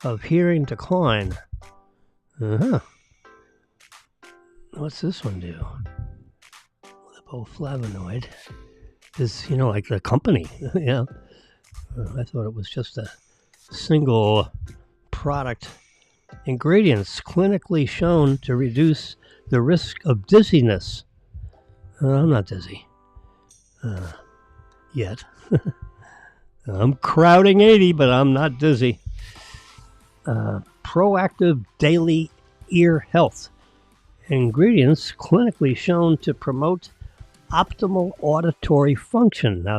of hearing decline. Uh-huh. What's this one do? Lipoflavonoid is, like the company. Yeah. I thought it was just a single product. Ingredients clinically shown to reduce the risk of dizziness. I'm not dizzy. Yet. I'm crowding 80, but I'm not dizzy. Proactive daily ear health. Ingredients clinically shown to promote optimal auditory function. Now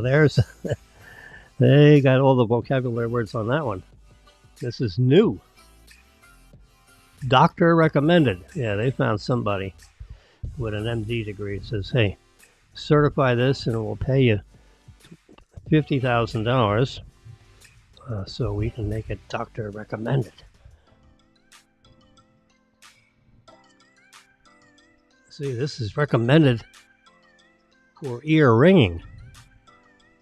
they got all the vocabulary words on that one. This is new. Doctor recommended. Yeah, they found somebody with an MD degree. It says, hey, certify this and it will pay you $50,000 so we can make it doctor recommended. See, this is recommended for ear ringing.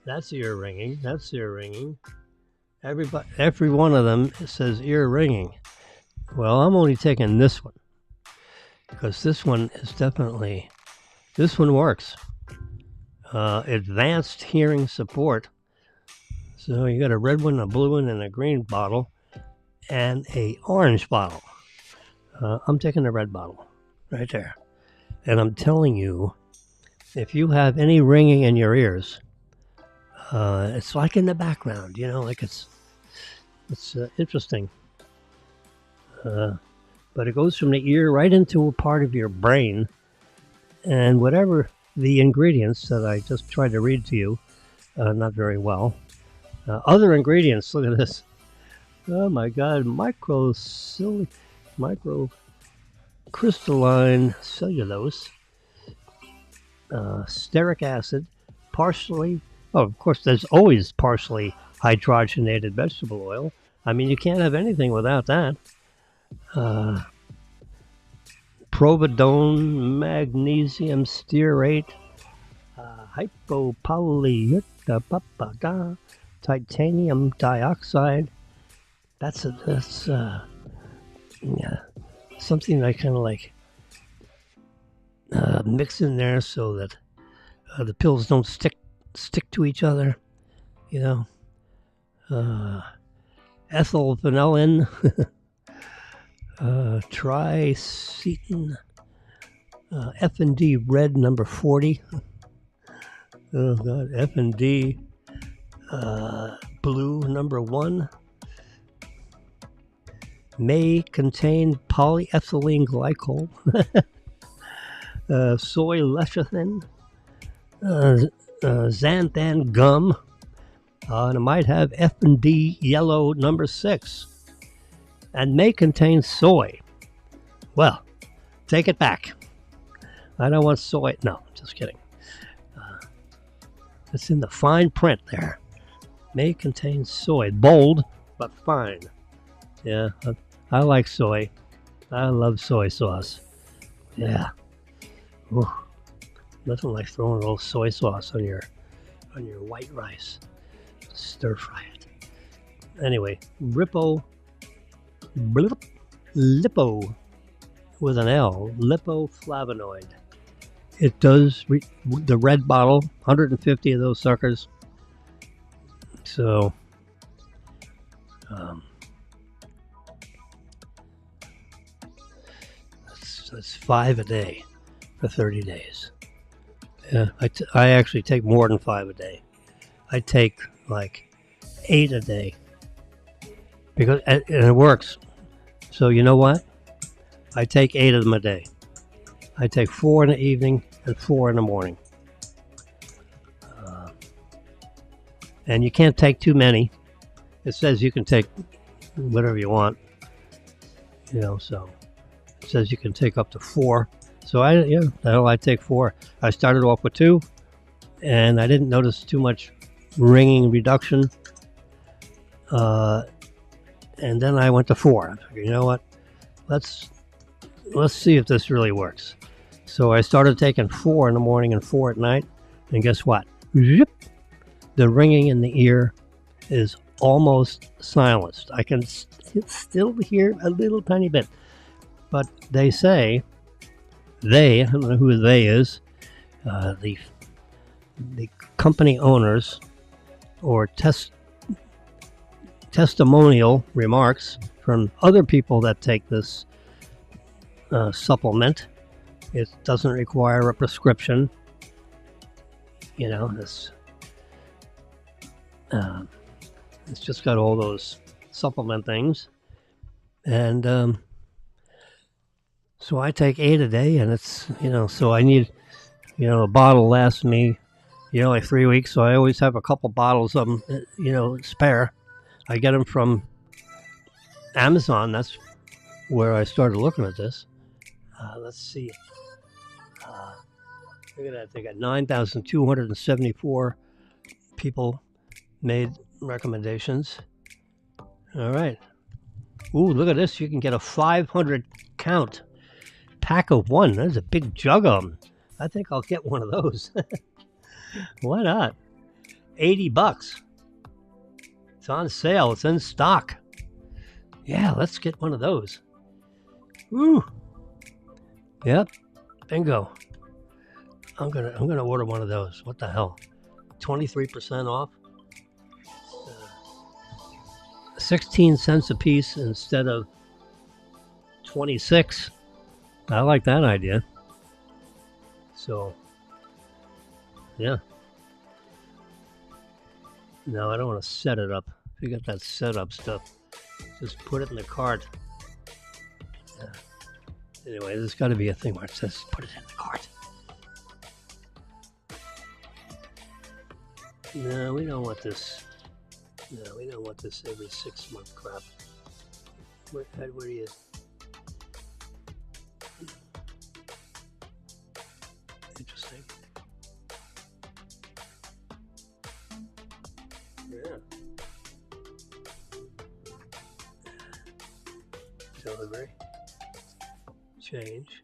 That's ear ringing. That's ear ringing. Every one of them says ear ringing. Well, I'm only taking this one because this one works. Advanced hearing support. So you got a red one, a blue one, and a green bottle, and a orange bottle. I'm taking the red bottle right there. And I'm telling you, if you have any ringing in your ears, it's like in the background, like it's interesting. But it goes from the ear right into a part of your brain, and whatever the ingredients that I just tried to read to you, not very well. Other ingredients, look at this. Oh my God, microcrystalline cellulose, stearic acid, of course, there's always partially hydrogenated vegetable oil. I mean, you can't have anything without that. Providone, magnesium stearate, hypopolyurethane, titanium dioxide. That's something I kind of like mix in there so that the pills don't stick to each other. Ethyl vanillin. Tricetin, F&D red number 40. Oh God, F&D blue number 1. May contain polyethylene glycol. Soy lecithin. Xanthan gum. And it might have F&D yellow number 6. And may contain soy. Well, take it back. I don't want soy. No, just kidding. It's in the fine print there. May contain soy. Bold, but fine. Yeah, I like soy. I love soy sauce. Yeah. Ooh, nothing like throwing a little soy sauce on your white rice. Stir fry it. Anyway, lipo with an L, lipoflavonoid. It does the red bottle, 150 of those suckers. So, that's 5 a day for 30 days. Yeah, I actually take more than 5 a day. I take like 8 a day because and it works. So you know what? I take 8 of them a day. I take 4 in the evening and 4 in the morning. And you can't take too many. It says you can take whatever you want. So it says you can take up to 4. So I take 4. I started off with 2, and I didn't notice too much ringing reduction. And then I went to 4. I figured, you know what? Let's see if this really works. So I started taking 4 in the morning and 4 at night, and guess what? Zip! The ringing in the ear is almost silenced. I can still hear a little tiny bit, but they say I don't know who they is, the company owners or testimonial remarks from other people that take this supplement. It doesn't require a prescription. This it's just got all those supplement things, and so I take 8 a day, and it's so I need a bottle lasts me like 3 weeks, so I always have a couple bottles of them spare. I get them from Amazon. That's where I started looking at this. Let's see. Look at that. They got 9,274 people made recommendations. All right. Ooh, look at this. You can get a 500 count pack of one. That's a big jug of them. I think I'll get one of those. Why not? $80. It's on sale. It's in stock. Yeah, let's get one of those. Woo. Yep. Bingo. I'm gonna order one of those. What the hell? 23% off. 16 cents a piece instead of 26. I like that idea. So, yeah. No, I don't want to set it up. If you got that setup stuff, just put it in the cart. Yeah. Anyway, there's got to be a thing where it says put it in the cart. No, we don't want this. No, we don't want this every 6 month crap. Where do you? Interesting. Yeah. Delivery. Change.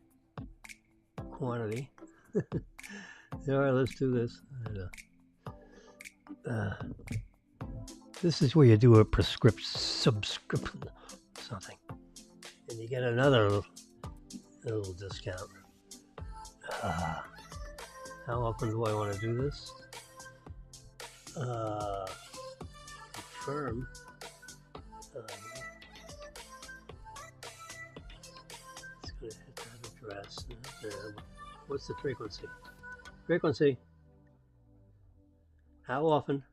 Quantity. All right, let's do this. This is where you do a subscription, something, and you get another little discount. How often do I want to do this? Confirm. It's going to hit that address. What's the frequency? Frequency. How often?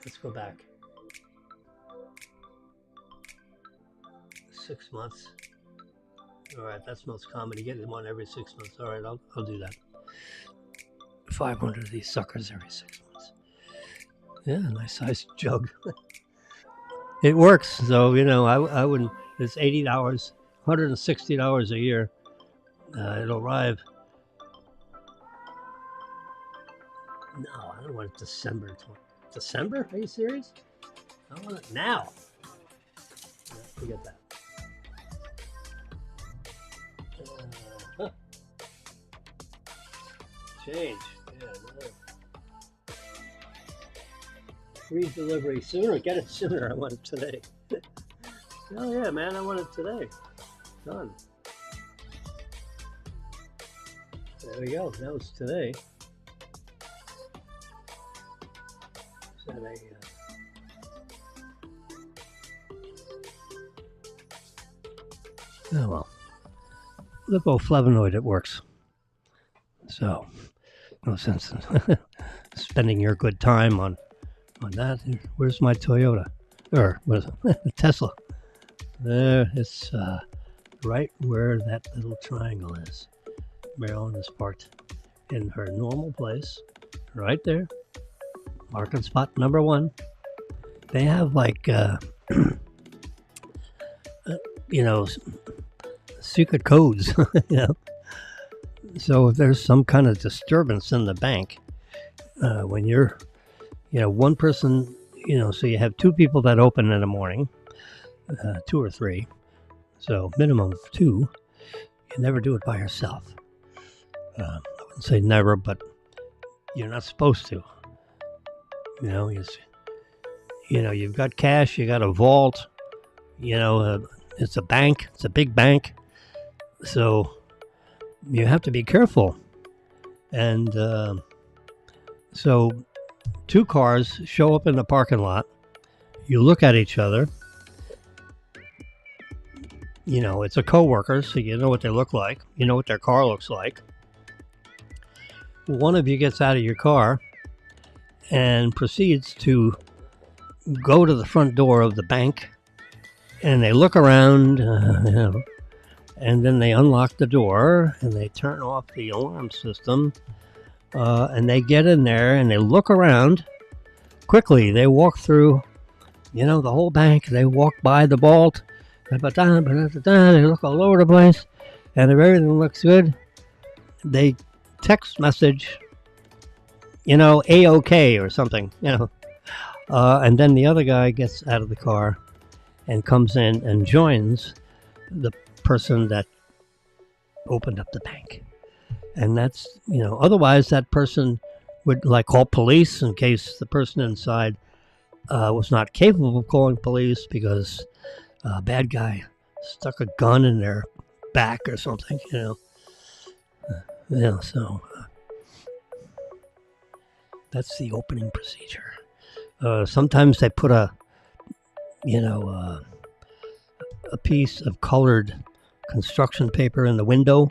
Let's go back. 6 months. All right, that's most common. You get one every 6 months. All right, I'll do that. 500 of these suckers every 6 months. Yeah, nice size jug. It works. So, I wouldn't. It's $80, $160 a year. It'll arrive. No, I don't want it December. December? Are you serious? I want it now. Yeah, forget that. Change. Yeah, no. Free delivery sooner. Get it sooner. I want it today. Oh yeah, man, I want it today. Done. There we go. That was today. Oh well. Lipoflavonoid, it works. So, no sense in spending your good time on that. Where's my Toyota? Or what is it? Tesla. There, it's right where that little triangle is. Marilyn is parked in her normal place, right there. Market spot number 1. They have secret codes. So if there's some kind of disturbance in the bank, when you're, one person, so you have 2 people that open in the morning, 2 or 3, so minimum of 2. You never do it by yourself. I wouldn't say never, but you're not supposed to. You've got cash, you got a vault, it's a bank, it's a big bank. So you have to be careful. And so two cars show up in the parking lot. You look at each other. It's a coworker, so you know what they look like. You know what their car looks like. One of you gets out of your car and proceeds to go to the front door of the bank, and they look around, and then they unlock the door and they turn off the alarm system, and they get in there and they look around quickly. They walk through, the whole bank. They walk by the vault. They look all over the place, and if everything looks good, they text message, A-OK or something, and then the other guy gets out of the car and comes in and joins the person that opened up the bank. And that's, otherwise that person would call police in case the person inside was not capable of calling police because a bad guy stuck a gun in their back or something, so that's the opening procedure. Sometimes they put a piece of colored construction paper in the window,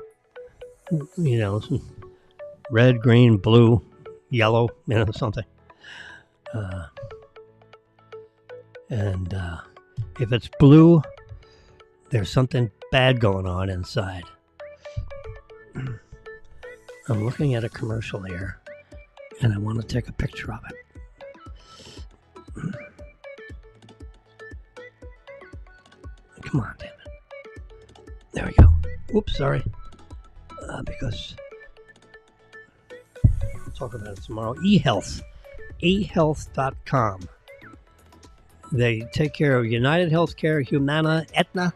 red, green, blue, yellow, something. And if it's blue, there's something bad going on inside. I'm looking at a commercial here, and I want to take a picture of it. Come on, damn it. There we go. Oops, sorry. Because we'll talk about it tomorrow. eHealth. eHealth.com. They take care of United Healthcare, Humana, Aetna,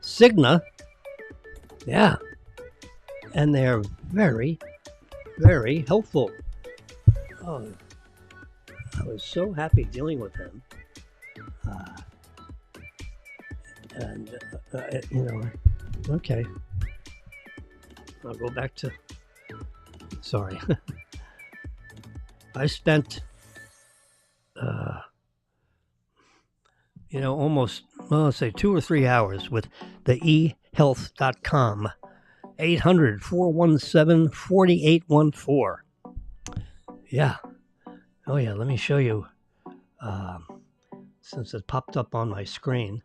Cigna. Yeah. And they're very, very helpful. Oh, I was so happy dealing with them. Okay. I'll go back to... Sorry. I spent... almost, let's say 2 or 3 hours with the eHealth.com. 800-417-4814. Yeah. Oh, yeah, let me show you. Since it popped up on my screen.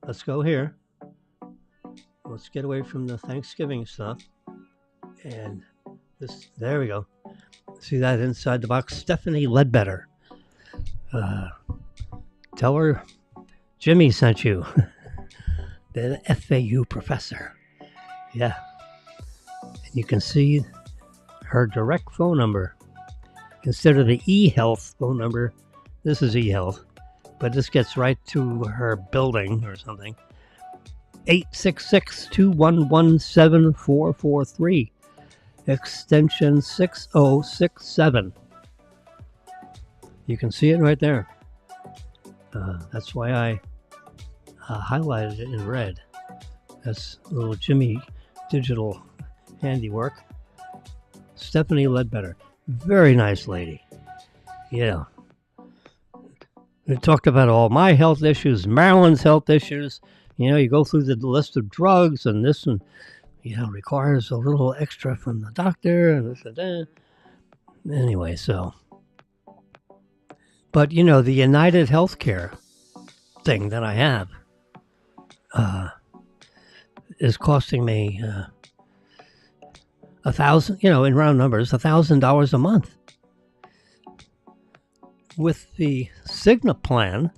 Let's go here. Let's get away from the Thanksgiving stuff. And there we go. See that inside the box? Stephanie Ledbetter. Tell her Jimmy sent you. The FAU professor. Yeah. And you can see her direct phone number. Instead of the eHealth phone number, this is eHealth. But this gets right to her building or something. 866-211-7443. Extension 6067. You can see it right there. That's why I highlighted it in red. That's a little Jimmy digital handiwork. Stephanie Ledbetter. Very nice lady. Yeah. We talked about all my health issues, Marilyn's health issues. You go through the list of drugs and this and, requires a little extra from the doctor and this and that. Anyway, so. But, the United Healthcare thing that I have is costing me $1,000, in round numbers, $1,000 a month. With the Cigna plan,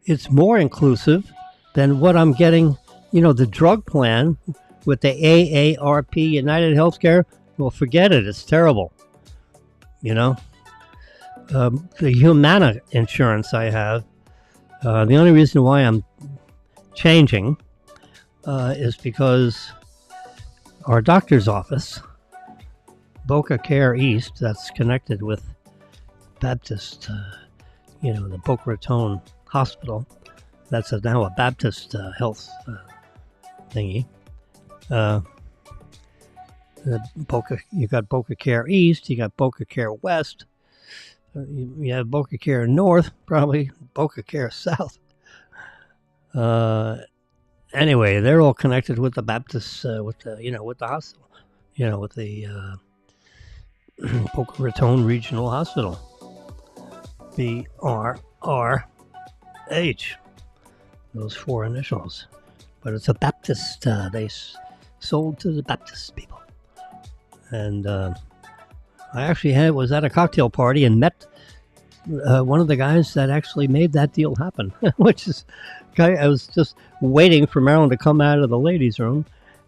it's more inclusive than what I'm getting, the drug plan with the AARP United Healthcare. Well, forget it. It's terrible. The Humana insurance I have, the only reason why I'm changing is because our doctor's office, Boca Care East, that's connected with Baptist the Boca Raton Hospital. That's now a Baptist health thingy. You got Boca Care East, you got Boca Care West, you have Boca Care North, probably Boca Care South. Anyway, they're all connected with the Baptists, with the hospital, with the Boca Raton Regional Hospital, BRRH, those 4 initials. But it's a Baptist. They sold to the Baptist people. And I actually was at a cocktail party and met one of the guys that actually made that deal happen, which is, I was just waiting for Marilyn to come out of the ladies' room.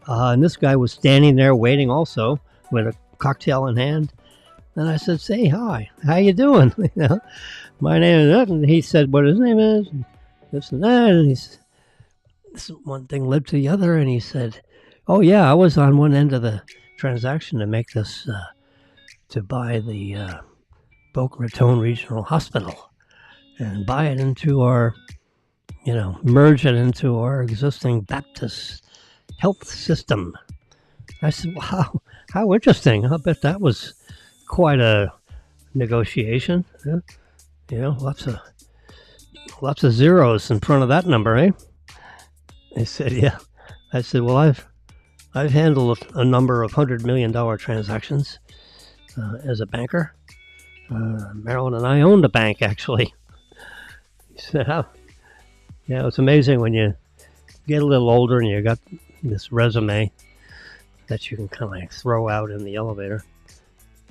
And this guy was standing there waiting also with a cocktail in hand. And I said, "Say hi, how you doing?" My name is that. And he said what his name is, and this and that. And he said, this one thing led to the other. And he said, "Oh yeah, I was on one end of the transaction to make this, to buy the Boca Raton Regional Hospital and buy it into our, merge it into our existing Baptist health system." I said, "Wow, how interesting. I bet that was quite a negotiation. Lots of zeros in front of that number, eh?" He said, "Yeah." I said, "Well, I've handled a number of $100 million transactions as a banker. Marilyn and I owned a bank, actually." He said, "How?" Yeah, it's amazing when you get a little older and you got this resume that you can kind of throw out in the elevator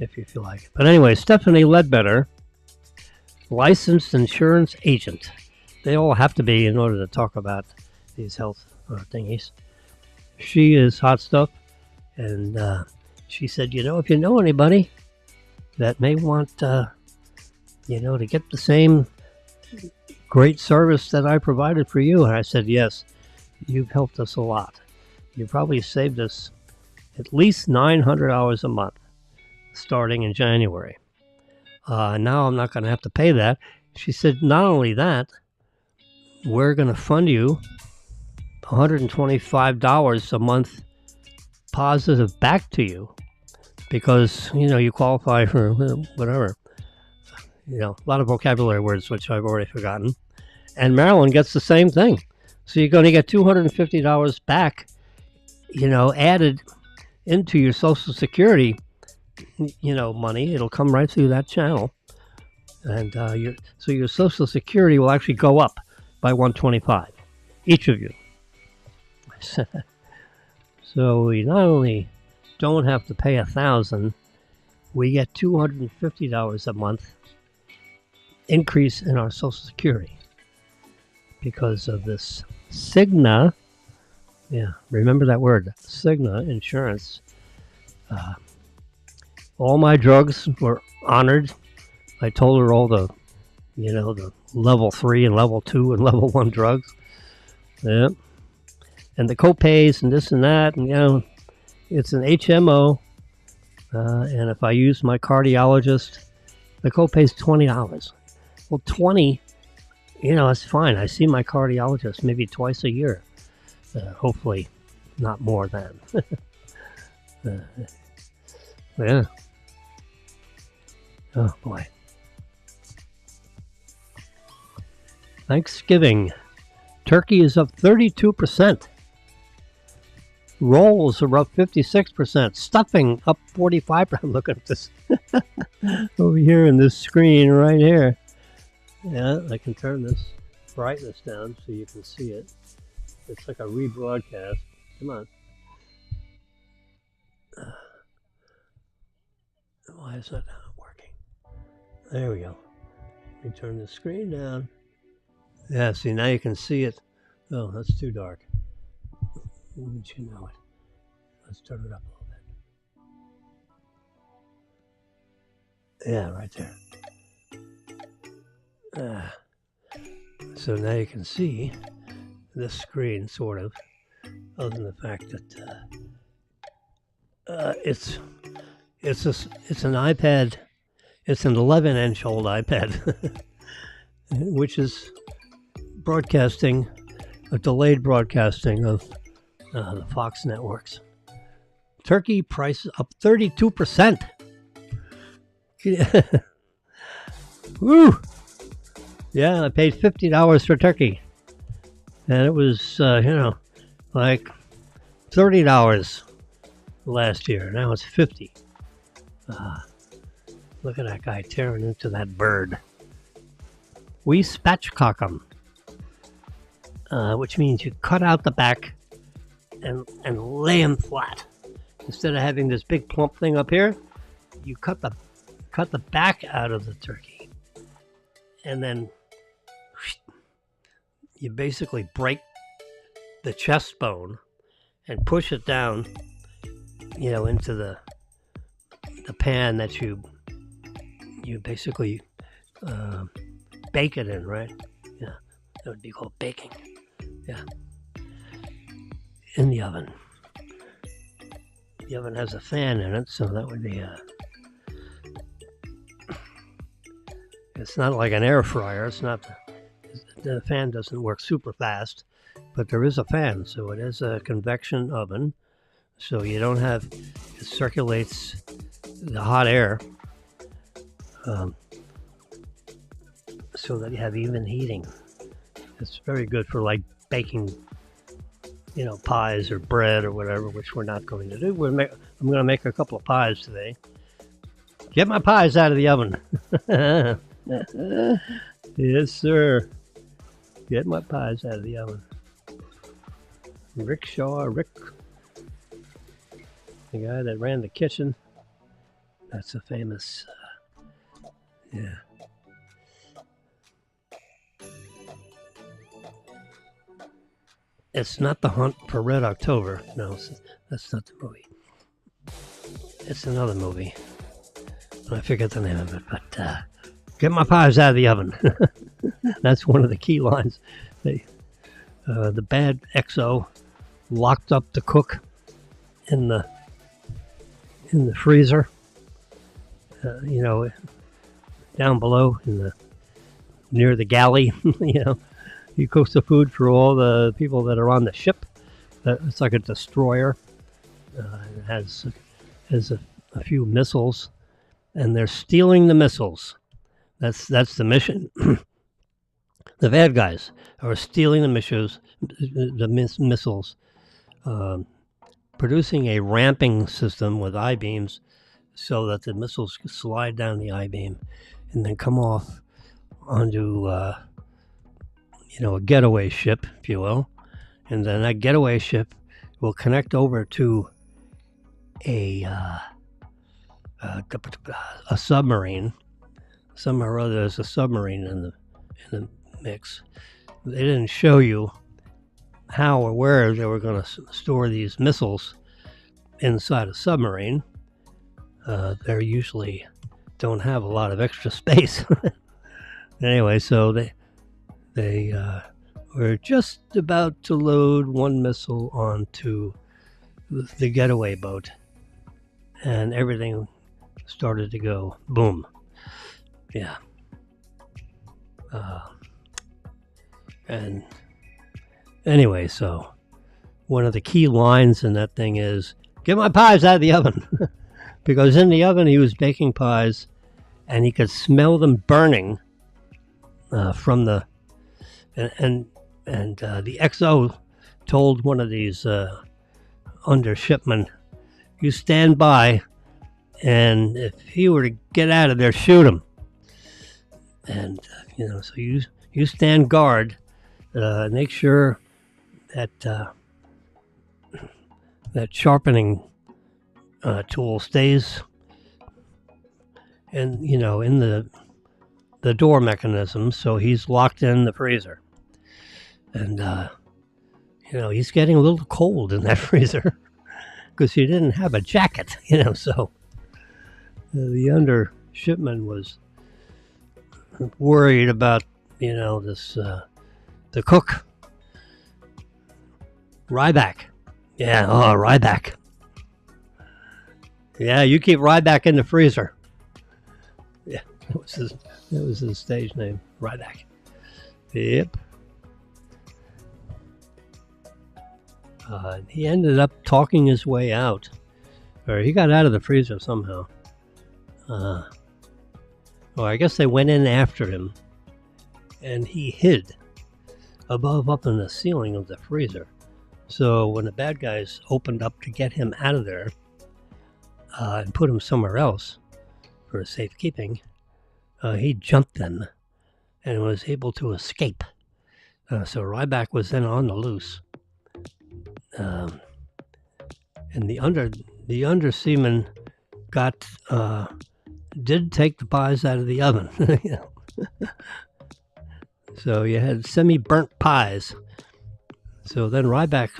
if you feel like it. But anyway, Stephanie Ledbetter, licensed insurance agent. They all have to be in order to talk about these health thingies. She is hot stuff, and she said, if you know anybody that may want, to get the same great service that I provided for you. And I said, "Yes, you've helped us a lot. You probably saved us at least $900 a month starting in January. Now I'm not going to have to pay that." She said, "Not only that, we're going to fund you $125 a month positive back to you because, you qualify for whatever. A lot of vocabulary words, which I've already forgotten. And Marilyn gets the same thing. So you're going to get $250 back, added into your Social Security, money. It'll come right through that channel. And your Social Security will actually go up by $125, each of you." So we not only don't have to pay $1,000, we get $250 a month increase in our Social Security because of this Cigna. Yeah, remember that word, Cigna insurance. All my drugs were honored. I told her all the level 3 and level 2 and level 1 drugs. Yeah. And the co-pays and this and that. And, it's an HMO. And if I use my cardiologist, the co-pay's $20. Well, 20, that's fine. I see my cardiologist maybe twice a year. Hopefully not more than. Yeah. Oh, boy. Thanksgiving. Turkey is up 32%. Rolls are up 56%. Stuffing up 45%. Look at this. Over here in this screen right here. Yeah, I can turn this brightness down so you can see it. It's like a rebroadcast. Come on. Why is that not working? There we go. Let me turn the screen down. Yeah, see, now you can see it. Oh, that's too dark. Wouldn't you know it? Let's turn it up a little bit. Yeah, right there. So now you can see this screen, sort of, other than the fact that it's an iPad. It's an 11-inch old iPad. which is broadcasting, a delayed broadcasting of the Fox networks. Turkey prices up 32%. Woo! Yeah, I paid $50 for turkey. And it was, like $30 last year. Now it's $50. Look at that guy tearing into that bird. We spatchcock them, which means you cut out the back and lay them flat. Instead of having this big plump thing up here, you cut the back out of the turkey, and then you basically break the chest bone and push it down, into the pan that you basically bake it in, right? Yeah, that would be called baking. Yeah, in the oven. The oven has a fan in it, so that would be it's not like an air fryer. It's not. The fan doesn't work super fast, but there is a fan, so it is a convection oven. So you don't have, it circulates the hot air, so that you have even heating. It's very good for like baking, pies or bread or whatever, which we're not going to do. I'm going to make a couple of pies today. Get my pies out of the oven. Yes, sir. Get my pies out of the oven. Rick, the guy that ran the kitchen. That's a famous, yeah. It's not The Hunt for Red October. No, that's not the movie. It's another movie. I forget the name of it, but get my pies out of the oven. That's one of the key lines. The bad XO locked up the cook in the freezer. Down below near the galley. He cooks the food for all the people that are on the ship. It's like a destroyer. It has a few missiles, and they're stealing the missiles. That's the mission. The bad guys are stealing the missiles, producing a ramping system with I-beams so that the missiles slide down the I-beam and then come off onto a getaway ship, if you will. And then that getaway ship will connect over to a submarine. Somehow or other, there's a submarine in the mix. They didn't show you how or where they were going to store these missiles inside a submarine. They usually don't have a lot of extra space. Anyway, so they were just about to load one missile onto the getaway boat, and everything started to go boom. Yeah. And anyway, so one of the key lines in that thing is, get my pies out of the oven. Because in the oven he was baking pies, and he could smell them burning from the... And the XO told one of these undershipmen, you stand by, and if he were to get out of there, shoot him. And, so you stand guard, make sure that that sharpening tool stays in the door mechanism, so he's locked in the freezer. And, he's getting a little cold in that freezer because he didn't have a jacket, so the undershipman was worried about, the cook. Ryback. Yeah, Ryback. Yeah, you keep Ryback in the freezer. Yeah, that was his stage name, Ryback. Yep. He ended up talking his way out, or he got out of the freezer somehow. Well, I guess they went in after him, and he hid up in the ceiling of the freezer. So when the bad guys opened up to get him out of there and put him somewhere else for safekeeping, he jumped them and was able to escape. So Ryback was then on the loose. And the underseaman did take the pies out of the oven. So you had semi-burnt pies. So then Ryback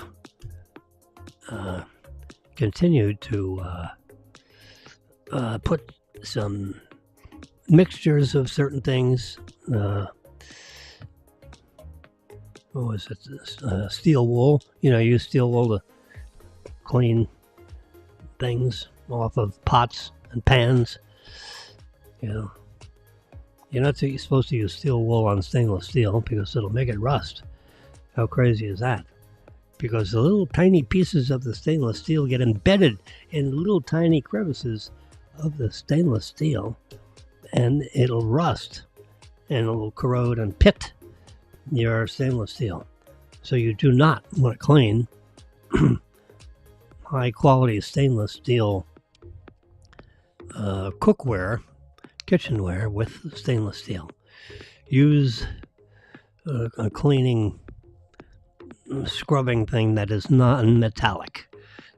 continued to put some mixtures of certain things. What was it? Steel wool. Use steel wool to clean things off of pots and pans. You're not supposed to use steel wool on stainless steel because it'll make it rust. How crazy is that? Because the little tiny pieces of the stainless steel get embedded in little tiny crevices of the stainless steel, and it'll rust, and it'll corrode and pit your stainless steel. So you do not want to clean high quality stainless steel cookware, kitchenware with stainless steel. Use a cleaning scrubbing thing that is non-metallic,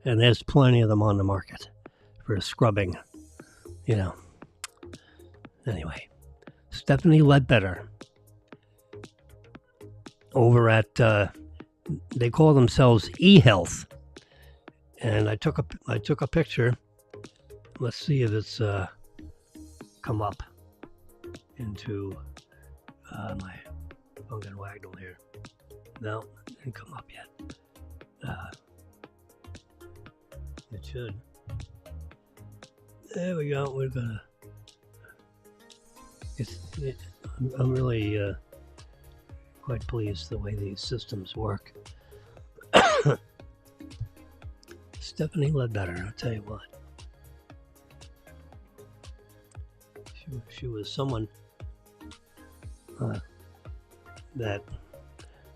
and there's plenty of them on the market for scrubbing. Anyway, Stephanie Ledbetter over at they call themselves eHealth, and I took a picture. Let's see if it's come up into my Funkin' Waggle here. No, it didn't come up yet. It should. There we go. We're gonna. I'm really quite pleased the way these systems work. Stephanie Ledbetter, I'll tell you what. She was someone that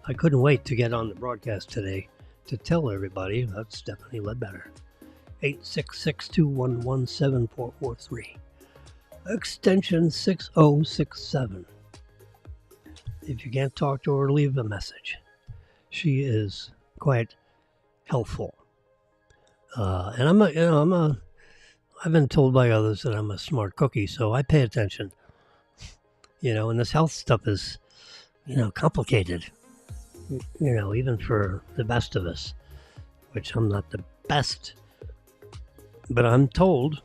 I couldn't wait to get on the broadcast today to tell everybody about Stephanie Ledbetter. 866-211-7443. Extension 6067. If you can't talk to her, leave a message. She is quite helpful. And I've been told by others that I'm a smart cookie, so I pay attention. And this health stuff is, complicated. Even for the best of us, which I'm not the best. But I'm told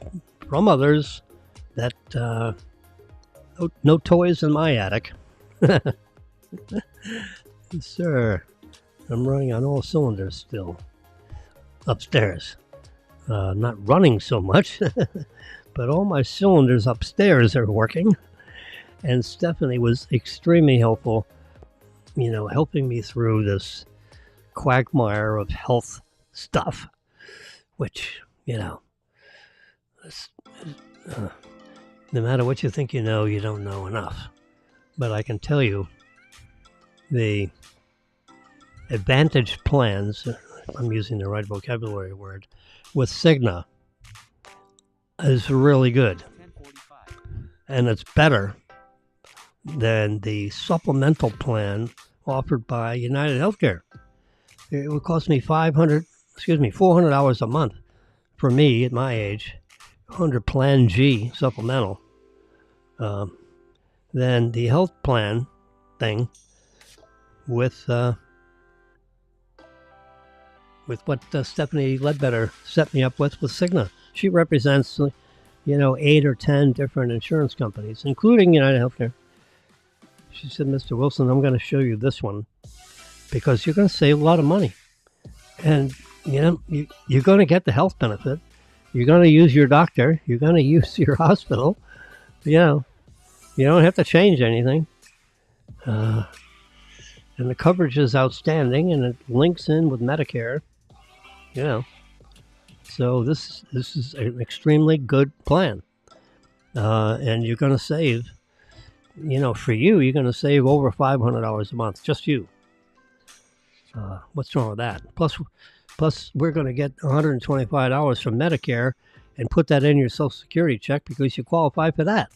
from others that no toys in my attic. Sir, I'm running on all cylinders still. Upstairs. Not running so much, but all my cylinders upstairs are working. And Stephanie was extremely helpful, helping me through this quagmire of health stuff, which, no matter what you think you know, you don't know enough. But I can tell you, the Advantage plans, I'm using the right vocabulary word, with Cigna is really good. And it's better than the supplemental plan offered by United Healthcare. It would cost me $400 a month for me at my age, under Plan G supplemental. Then the health plan thing with what Stephanie Ledbetter set me up with Cigna. She represents, 8 or 10 different insurance companies, including United Healthcare. She said, Mr. Wilson, I'm going to show you this one because you're going to save a lot of money. And, you're going to get the health benefit. You're going to use your doctor. You're going to use your hospital. You don't have to change anything. and the coverage is outstanding, and it links in with Medicare. You know, so this is an extremely good plan, and you're going to save. For you, you're going to save over $500 a month, just you. What's wrong with that? Plus, we're going to get $125 from Medicare and put that in your Social Security check because you qualify for that.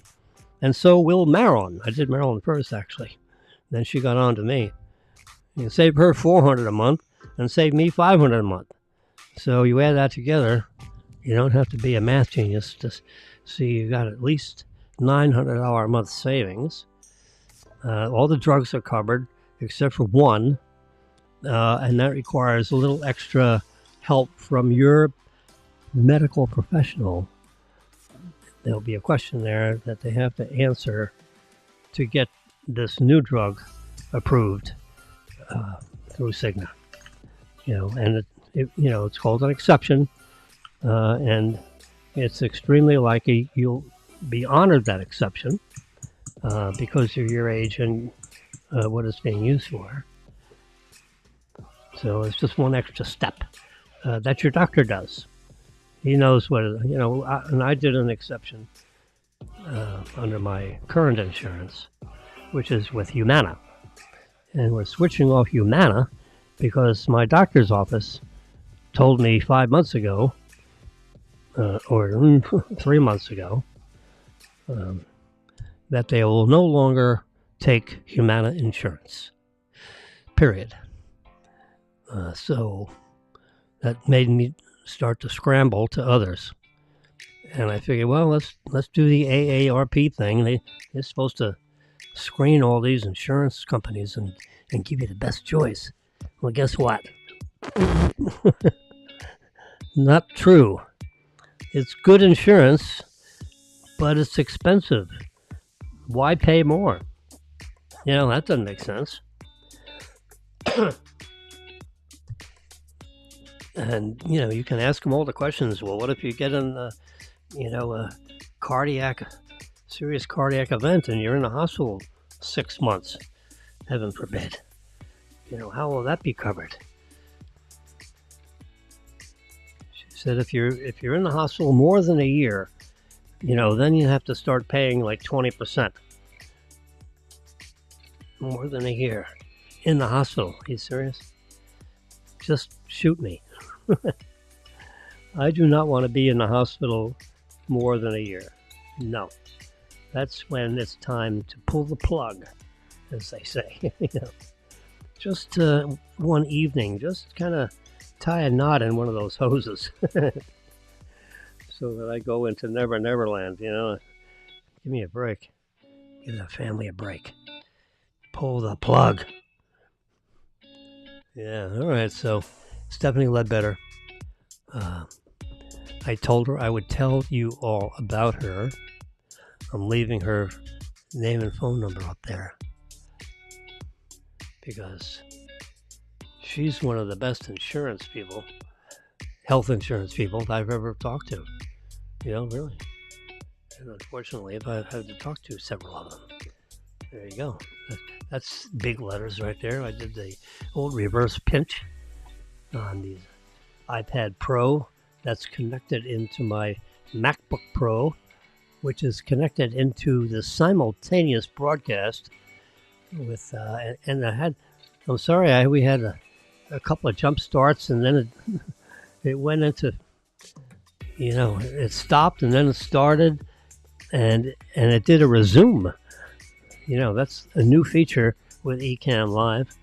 And so will Marilyn. I did Marilyn first, actually. Then she got on to me. You save her $400 a month and save me $500 a month. So you add that together, you don't have to be a math genius to see you got at least $900 a month savings. All the drugs are covered except for one, and that requires a little extra help from your medical professional. There'll be a question there that they have to answer to get this new drug approved through Cigna. And it's called an exception, and it's extremely likely you'll be honored that exception because of your age and what it's being used for. So it's just one extra step that your doctor does. He knows what, and I did an exception under my current insurance, which is with Humana. And we're switching off Humana because my doctor's office told me 5 months ago, or 3 months ago, that they will no longer take Humana insurance. Period. So that made me start to scramble to others. And I figured, well, let's do the AARP thing. They're supposed to screen all these insurance companies and give you the best choice. Well, guess what? Not true. It's good insurance, but it's expensive. Why pay more? That doesn't make sense. And, you can ask them all the questions. Well, what if you get in, a serious cardiac event and you're in the hospital 6 months? Heaven forbid. How will that be covered? She said if you're in the hospital more than a year, then you have to start paying like 20%. More than a year in the hospital. Are you serious? Just shoot me. I do not want to be in the hospital more than a year. No. That's when it's time to pull the plug, as they say. Just one evening, just kind of tie a knot in one of those hoses so that I go into Never Never Land. Give me a break. Give the family a break. Pull the plug. Yeah, all right, so Stephanie Ledbetter. I told her I would tell you all about her. I'm leaving her name and phone number up there because she's one of the best insurance people, health insurance people that I've ever talked to. Really. And unfortunately, I've had to talk to several of them. There you go. That's big letters right there. I did the old reverse pinch on the iPad Pro that's connected into my MacBook Pro, which is connected into the simultaneous broadcast with, we had a couple of jump starts, and then it went into, it stopped and then it started, and it did a resume. That's a new feature with Ecamm Live.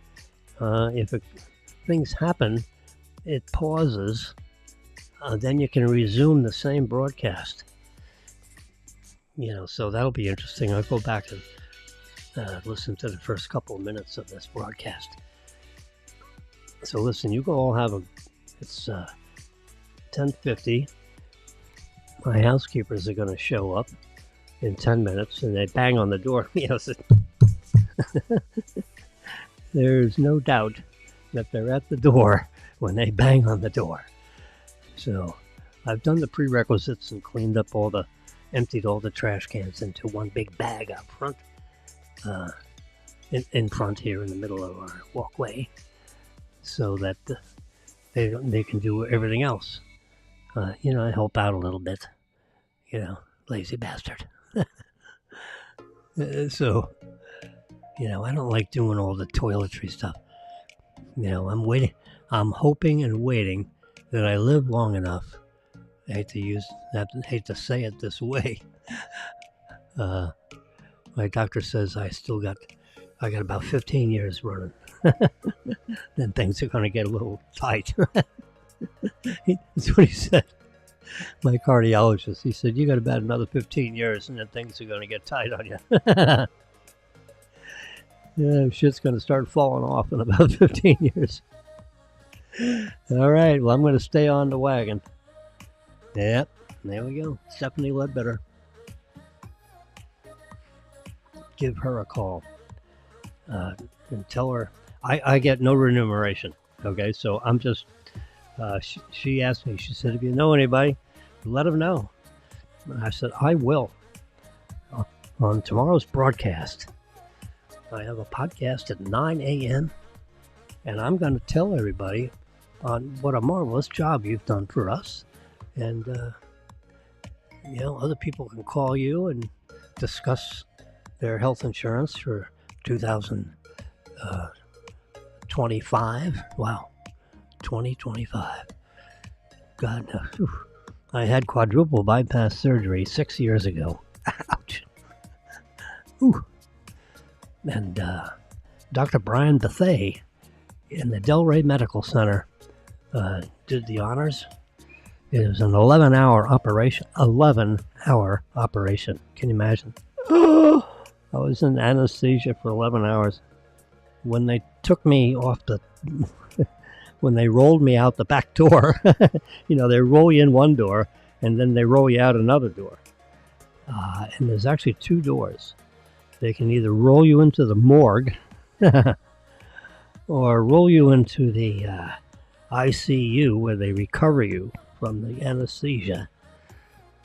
If things happen, it pauses, then you can resume the same broadcast. So that'll be interesting. I'll go back and listen to the first couple of minutes of this broadcast. So listen, you go all it's 10:50. My housekeepers are going to show up in 10 minutes, and they bang on the door. There's no doubt that they're at the door when they bang on the door. So I've done the prerequisites and cleaned up emptied all the trash cans into one big bag up front. in front here in the middle of our walkway, so that they can do everything else. Help out a little bit. Lazy bastard. So, I don't like doing all the toiletry stuff. I'm waiting. I'm hoping and waiting that I live long enough. I hate to say it this way. My doctor says I got about 15 years running. Then things are going to get a little tight. That's what he said. My cardiologist, he said, you got about another 15 years and then things are going to get tight on you. Yeah, shit's going to start falling off in about 15 years. All right, well, I'm going to stay on the wagon. Yep, there we go. Stephanie Ledbetter. Give her a call and tell her I get no remuneration. Okay, so I'm just, she asked me, she said, if you know anybody, let them know. I said, I will. On tomorrow's broadcast, I have a podcast at 9 a.m. and I'm going to tell everybody on what a marvelous job you've done for us. And, other people can call you and discuss their health insurance for 2025. Wow, 2025. God, no. I had quadruple bypass surgery 6 years ago. Ouch. Ooh. And Dr. Brian Bethay in the Delray Medical Center did the honors. It was an 11-hour operation. 11-hour operation. Can you imagine? I was in anesthesia for 11 hours. When they took me off when they rolled me out the back door, they roll you in one door and then they roll you out another door. And there's actually two doors. They can either roll you into the morgue or roll you into the ICU where they recover you from the anesthesia.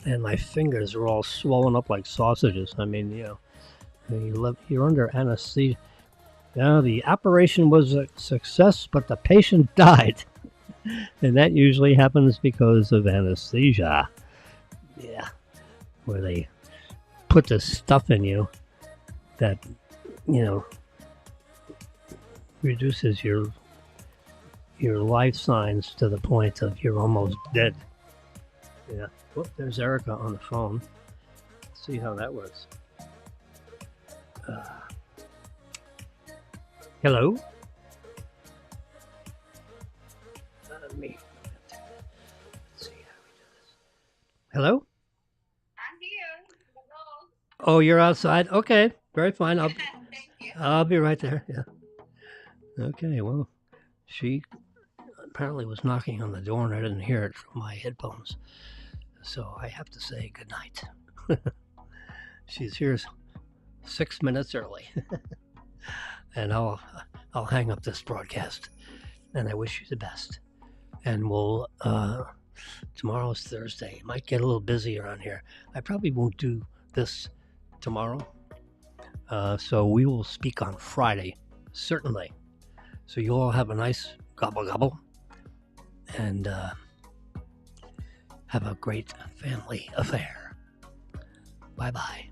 And my fingers are all swollen up like sausages. I mean, you're under anesthesia. The operation was a success, but the patient died. And that usually happens because of anesthesia. Yeah. Where they put this stuff in you that, reduces your life signs to the point of you're almost dead. Yeah. Whoop, there's Erica on the phone. Let's see how that works. Hello? Me. Let's see how we do this. Hello? I'm here. Hello. Oh, you're outside? Okay, very fine. Thank you. I'll be right there. Yeah. Okay, well, she apparently was knocking on the door and I didn't hear it from my headphones. So I have to say goodnight. She's here 6 minutes early. And I'll hang up this broadcast. And I wish you the best. And we'll, tomorrow's Thursday. It might get a little busy around here. I probably won't do this tomorrow. So we will speak on Friday, certainly. So you all have a nice gobble. And have a great family affair. Bye-bye.